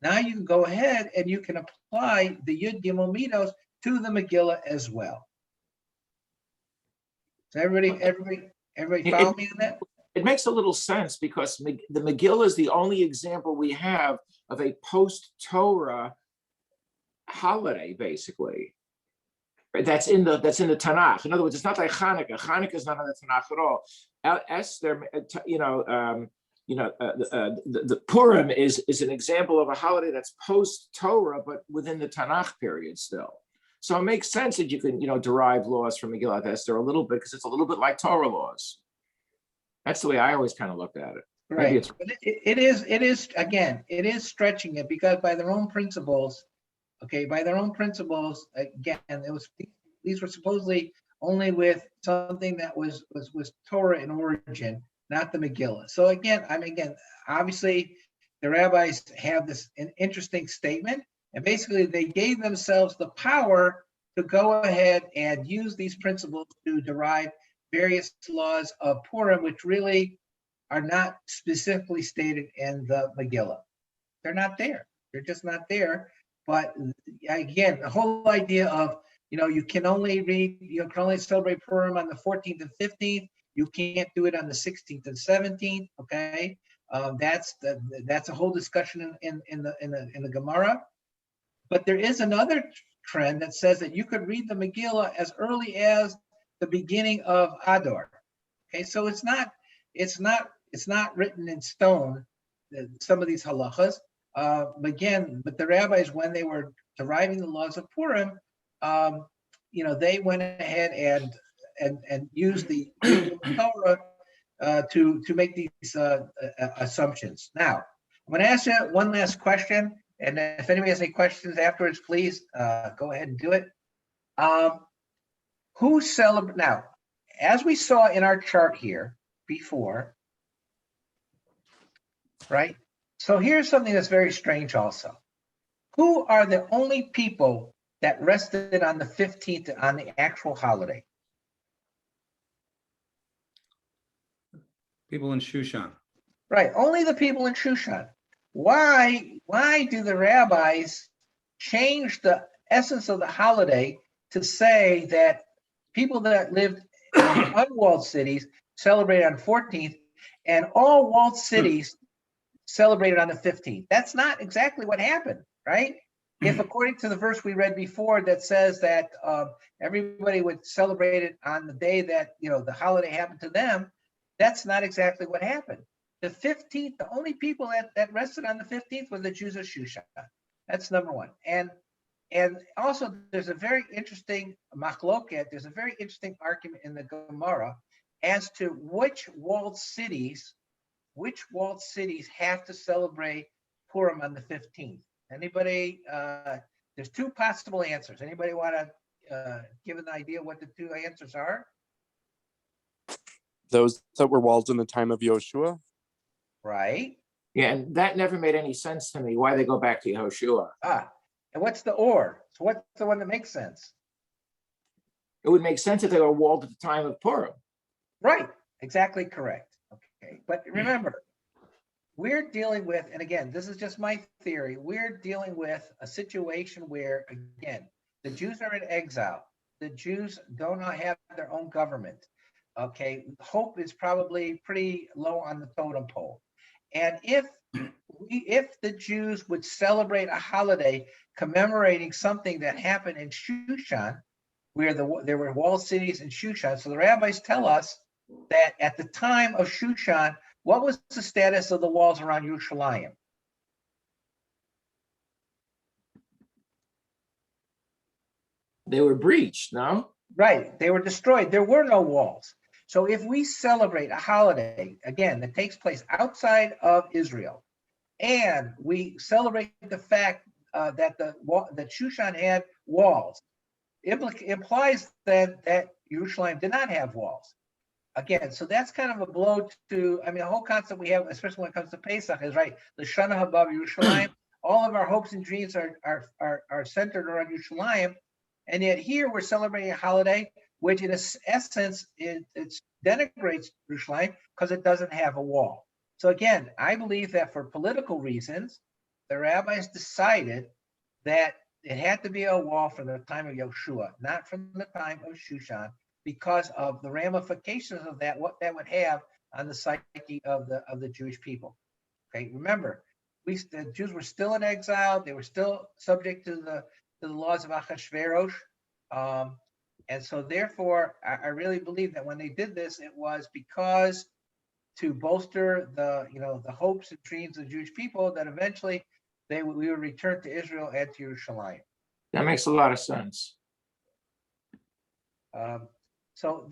Now you can go ahead and you can apply the Yud Gimel Midos to the Megillah as well. So everybody follow me on that? It makes a little sense because the Megillah is the only example we have of a post-Torah holiday, basically. That's in the Tanakh. In other words, it's not like Hanukkah. Hanukkah is not in the Tanakh at all. Esther, the Purim is an example of a holiday that's post-Torah, but within the Tanakh period still. So it makes sense that you can, derive laws from Megillat Esther a little bit because it's a little bit like Torah laws. That's the way I always kind of looked at it. Right. It is stretching it because by their own principles, again, these were supposedly only with something that was Torah in origin, not the Megillah. So again, obviously the rabbis have an interesting statement, and basically they gave themselves the power to go ahead and use these principles to derive various laws of Purim, which really are not specifically stated in the Megillah. They're not there. They're just not there. But again, the whole idea of, you can only celebrate Purim on the 14th and 15th. You can't do it on the 16th and 17th. Okay, that's a whole discussion in the Gemara. But there is another trend that says that you could read the Megillah as early as the beginning of Adar. Okay, so it's not written in stone. Some of these halachas. But the rabbis, when they were deriving the laws of Purim, they went ahead and used the Torah to make these assumptions. Now, I'm going to ask you one last question, and if anybody has any questions afterwards, please go ahead and do it. Who celebrate now? As we saw in our chart here before, right? So here's something that's very strange also. Who are the only people that rested on the 15th on the actual holiday? People in Shushan. Right, only the people in Shushan. Why do the rabbis change the essence of the holiday to say that people that lived in unwalled cities celebrate on 14th and all walled cities celebrated on the 15th? That's not exactly what happened, right? If according to the verse we read before that says that everybody would celebrate it on the day that the holiday happened to them, that's not exactly what happened. The 15th, the only people that rested on the 15th were the Jews of Shushan. That's number one. And also there's a very interesting machloket, there's a very interesting argument in the Gemara as to which walled cities have to celebrate Purim on the 15th. Anybody, there's two possible answers. Anybody want to give an idea what the two answers are? Those that were walled in the time of Yoshua. Right. Yeah, and that never made any sense to me, why they go back to Yehoshua. And what's the or? So what's the one that makes sense? It would make sense if they were walled at the time of Purim. Right, exactly correct. Okay, but remember, we're dealing with, and again, this is just my theory, we're dealing with a situation where, again, the Jews are in exile. The Jews do not have their own government. Okay, hope is probably pretty low on the totem pole. And if the Jews would celebrate a holiday commemorating something that happened in Shushan, where there were walled cities in Shushan, so the rabbis tell us that at the time of Shushan, what was the status of the walls around Yerushalayim? They were breached, no? Right, they were destroyed. There were no walls. So if we celebrate a holiday, again, that takes place outside of Israel, and we celebrate the fact that Shushan had walls, implies then that Yerushalayim did not have walls. Again, so that's kind of a blow to, I mean, the whole concept we have, especially when it comes to Pesach, is right. The Shana Haba Yerushalayim, all of our hopes and dreams are centered around Yerushalayim, and yet here we're celebrating a holiday which, in essence, it denigrates Yerushalayim because it doesn't have a wall. So again, I believe that for political reasons, the rabbis decided that it had to be a wall from the time of Yoshua, not from the time of Shushan, because of the ramifications of that, what that would have on the psyche of the Jewish people. Okay, remember, the Jews were still in exile; they were still subject to the laws of Achashverosh, and so therefore, I really believe that when they did this, it was because to bolster the hopes and dreams of the Jewish people that eventually we would return to Israel and to Yerushalayim. That makes a lot of sense. So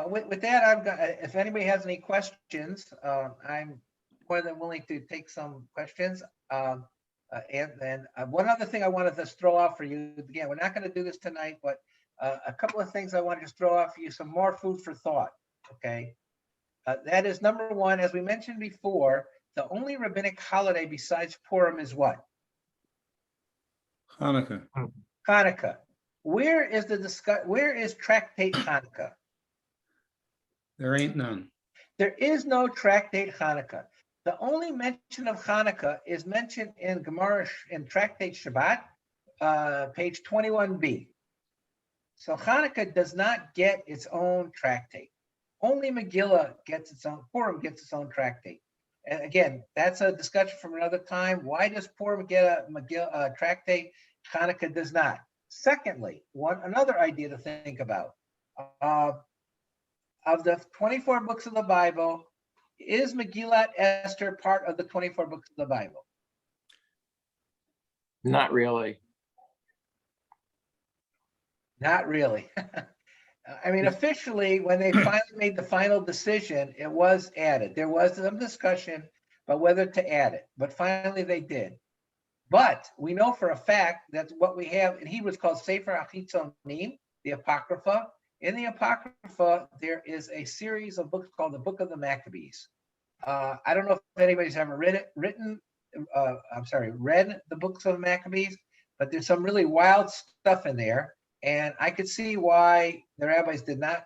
with that, I've got. If anybody has any questions, I'm more than willing to take some questions. And then one other thing I wanted to throw out for you. Again, we're not going to do this tonight, but a couple of things I want to just throw out for you, some more food for thought. Okay, that is number one. As we mentioned before, the only rabbinic holiday besides Purim is what? Hanukkah. Hanukkah. Where is Tractate Hanukkah? There ain't none. There is no Tractate Hanukkah. The only mention of Hanukkah is mentioned in Gemara in Tractate Shabbat, page 21b. So Hanukkah does not get its own tractate. Only Megillah gets its own. Purim gets its own tractate. And again, that's a discussion from another time. Why does Purim get a tractate? Hanukkah does not. Secondly, another idea to think about. Of the 24 books of the Bible, is Megillat Esther part of the 24 books of the Bible? Not really. Not really. I mean, officially, when they finally made the final decision, it was added. There was some discussion about whether to add it, but finally they did. But we know for a fact that what we have in Hebrew is called Sefer HaChitzonim, the Apocrypha. In the Apocrypha, there is a series of books called the Book of the Maccabees. I don't know if anybody's ever read the books of the Maccabees, but there's some really wild stuff in there. And I could see why the rabbis did not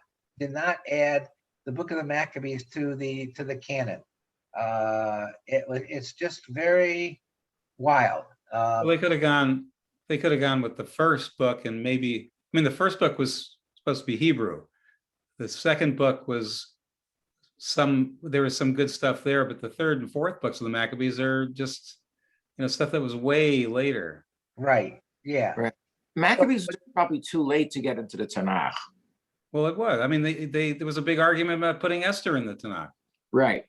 add the Book of the Maccabees to the canon. It's just very wild. Well, they could have gone with the first book, and maybe, I mean, the first book was supposed to be Hebrew. The second book was there was some good stuff there, but the third and fourth books of the Maccabees are just, stuff that was way later. Right. Yeah. Right. Maccabees was probably too late to get into the Tanakh. Well, it was. I mean, there was a big argument about putting Esther in the Tanakh. Right.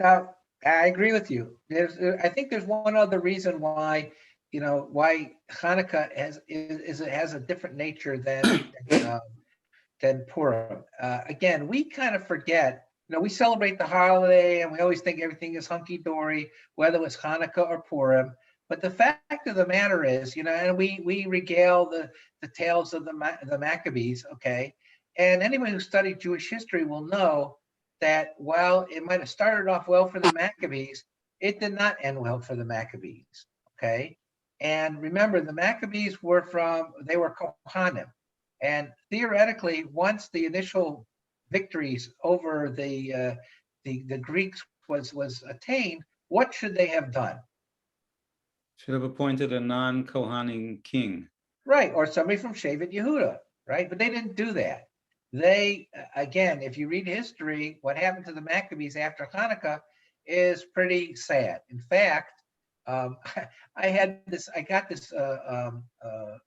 Now, I agree with you. I think there's one other reason why, why Hanukkah has a different nature than Purim. Again, we kind of forget, we celebrate the holiday and we always think everything is hunky-dory, whether it's Hanukkah or Purim. But the fact of the matter is, and we regale the tales of the Maccabees, okay? And anyone who studied Jewish history will know that while it might have started off well for the Maccabees, it did not end well for the Maccabees, okay? And remember, the Maccabees they were Kohanim. And theoretically, once the initial victories over the Greeks was attained, what should they have done? Should have appointed a non-Kohanim king. Right, or somebody from Shevet Yehuda, right? But they didn't do that. They, again, if you read history, what happened to the Maccabees after Hanukkah is pretty sad. In fact, I got this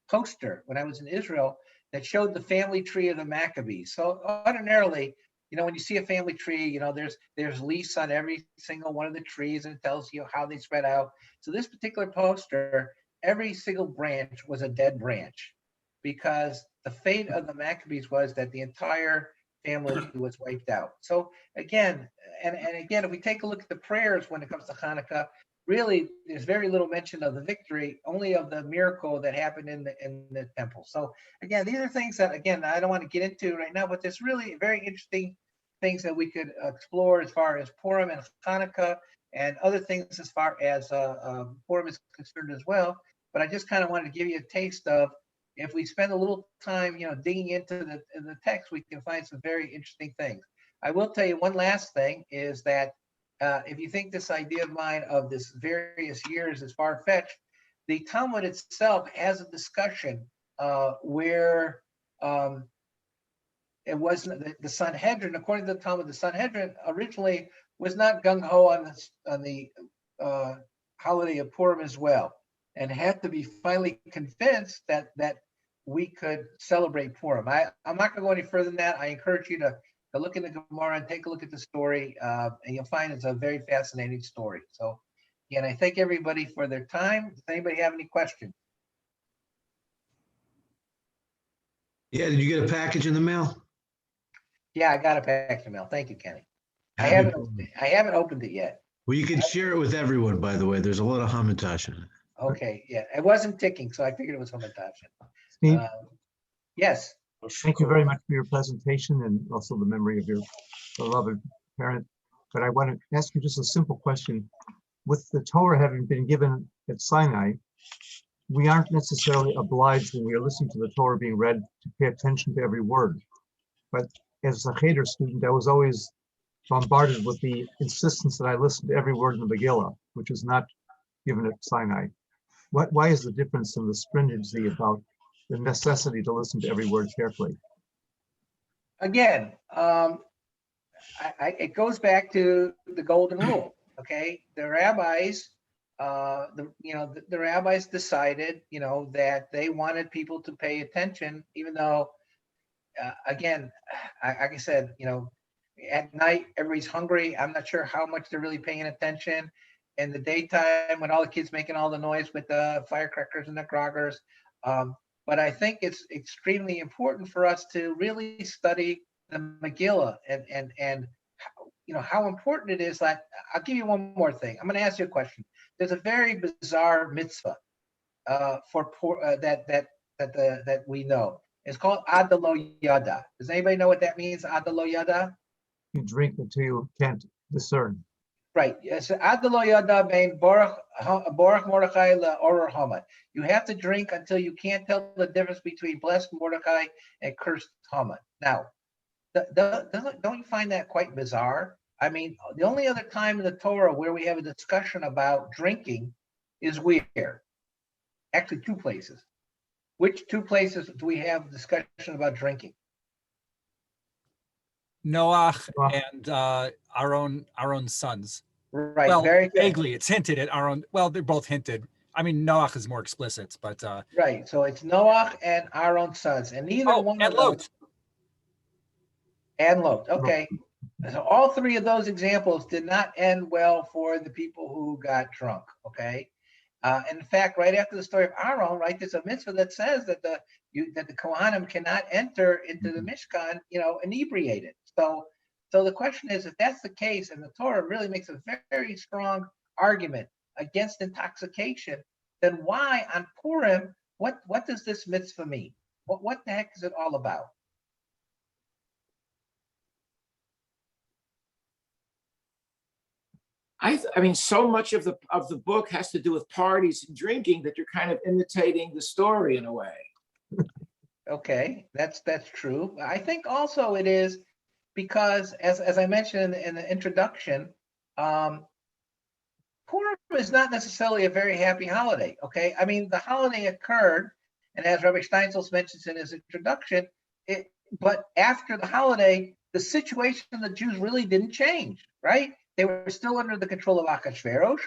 poster when I was in Israel that showed the family tree of the Maccabees. So ordinarily, when you see a family tree, there's leaves on every single one of the trees, and it tells you how they spread out. So this particular poster, every single branch was a dead branch, because the fate of the Maccabees was that the entire family was wiped out. So again, and again, if we take a look at the prayers when it comes to Hanukkah, really, there's very little mention of the victory, only of the miracle that happened in the temple. So again, these are things that, again, I don't want to get into right now, but there's really very interesting things that we could explore as far as Purim and Hanukkah and other things as far as Purim is concerned as well. But I just kind of wanted to give you a taste of, if we spend a little time, digging into the text, we can find some very interesting things. I will tell you one last thing is that if you think this idea of mine of this various years is far-fetched, the Talmud itself has a discussion where it wasn't the Sanhedrin. According to the Talmud, the Sanhedrin originally was not gung-ho on the holiday of Purim as well, and had to be finally convinced that we could celebrate Purim. I'm not going to go any further than that. I encourage you to look in the Gemara and take a look at the story, and you'll find it's a very fascinating story. So again, I thank everybody for their time. Does anybody have any questions? Yeah, did you get a package in the mail? Yeah, I got a package in the mail. Thank you, Kenny. I haven't opened it yet. Well, you can share it with everyone, by the way. There's a lot of hamantash in it. Okay, yeah, it wasn't ticking, so I figured it was hamantash. Steve, Yes. thank you very much for your presentation and also the memory of your beloved parent. But I want to ask you just a simple question. With the Torah having been given at Sinai, we aren't necessarily obliged when we are listening to the Torah being read to pay attention to every word. But as a Cheder student, I was always bombarded with the insistence that I listen to every word in the Megillah, which is not given at Sinai. Why is the difference in the stringency about the necessity to listen to every word carefully? Again, it goes back to the golden rule. Okay, the rabbis, the rabbis decided, that they wanted people to pay attention, even though, again, like I said, at night everybody's hungry. I'm not sure how much they're really paying attention. In the daytime, when all the kids making all the noise with the firecrackers and the groggers. But I think it's extremely important for us to really study the Megillah and how important it is. That I'll give you one more thing. I'm going to ask you a question. There's a very bizarre mitzvah that we know. It's called Ad Lo Yada. Does anybody know what that means? Ad Lo Yada. You drink until you can't discern. Right. Yes. Ad Lo Yada bein Baruch Mordechai le'oror Haman. You have to drink until you can't tell the difference between blessed Mordechai and cursed Haman. Now, don't you find that quite bizarre? I mean, the only other time in the Torah where we have a discussion about drinking is where? Actually, two places. Which two places do we have discussion about drinking? Noach and our own sons. Right. Well, very good. vaguely, it's hinted at our own. Well, they're both hinted. I mean, Noach is more explicit, but right. So it's Noach and our own sons, and neither one and of Lot. And Lot. Okay. So all three of those examples did not end well for the people who got drunk, okay? In fact, right after the story of Aaron, right, there's a mitzvah that says that the Kohanim cannot enter into the Mishkan, inebriated. So the question is, if that's the case, and the Torah really makes a very strong argument against intoxication, then why on Purim, what does this mitzvah mean? What the heck is it all about? I mean, so much of the book has to do with parties and drinking that you're kind of imitating the story in a way. Okay, that's true. I think also it is because, as I mentioned in the introduction, Purim is not necessarily a very happy holiday. Okay, I mean the holiday occurred, and as Rabbi Steinsaltz mentions in his introduction, but after the holiday, the situation of the Jews really didn't change, right? They were still under the control of Achashverosh.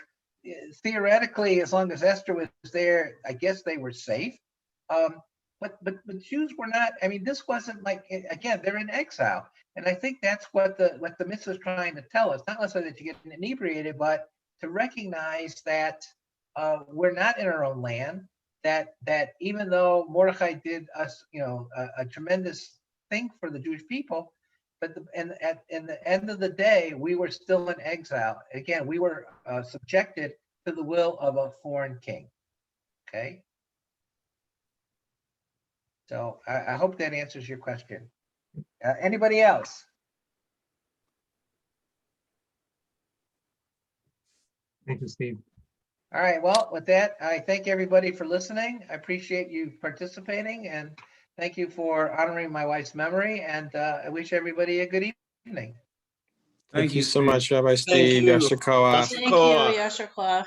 Theoretically, as long as Esther was there, I guess they were safe. But Jews were not. I mean, this wasn't like, again, they're in exile, and I think that's what the mitzvah is trying to tell us. Not necessarily that you get inebriated, but to recognize that we're not in our own land. That even though Mordechai did us, a tremendous thing for the Jewish people, but in the end of the day, we were still in exile. Again, we were subjected to the will of a foreign king. Okay. So I hope that answers your question. Anybody else? Thank you, Steve. All right. Well, with that, I thank everybody for listening. I appreciate you participating, and thank you for honoring my wife's memory. And I wish everybody a good evening. Thank you so Steve. much, Rabbi Steve. you. Yasher Koach. Thank you, Yasher Koach.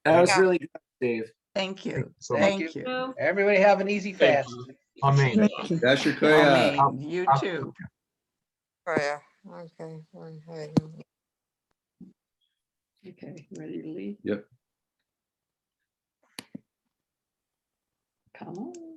That was really good, Steve. Thank you. So much. Thank you. Everybody have an easy Thank fast. Amen. Yasher Koach. Amen. You too. Prayer. Okay. Okay, ready to leave? Yep. Come on.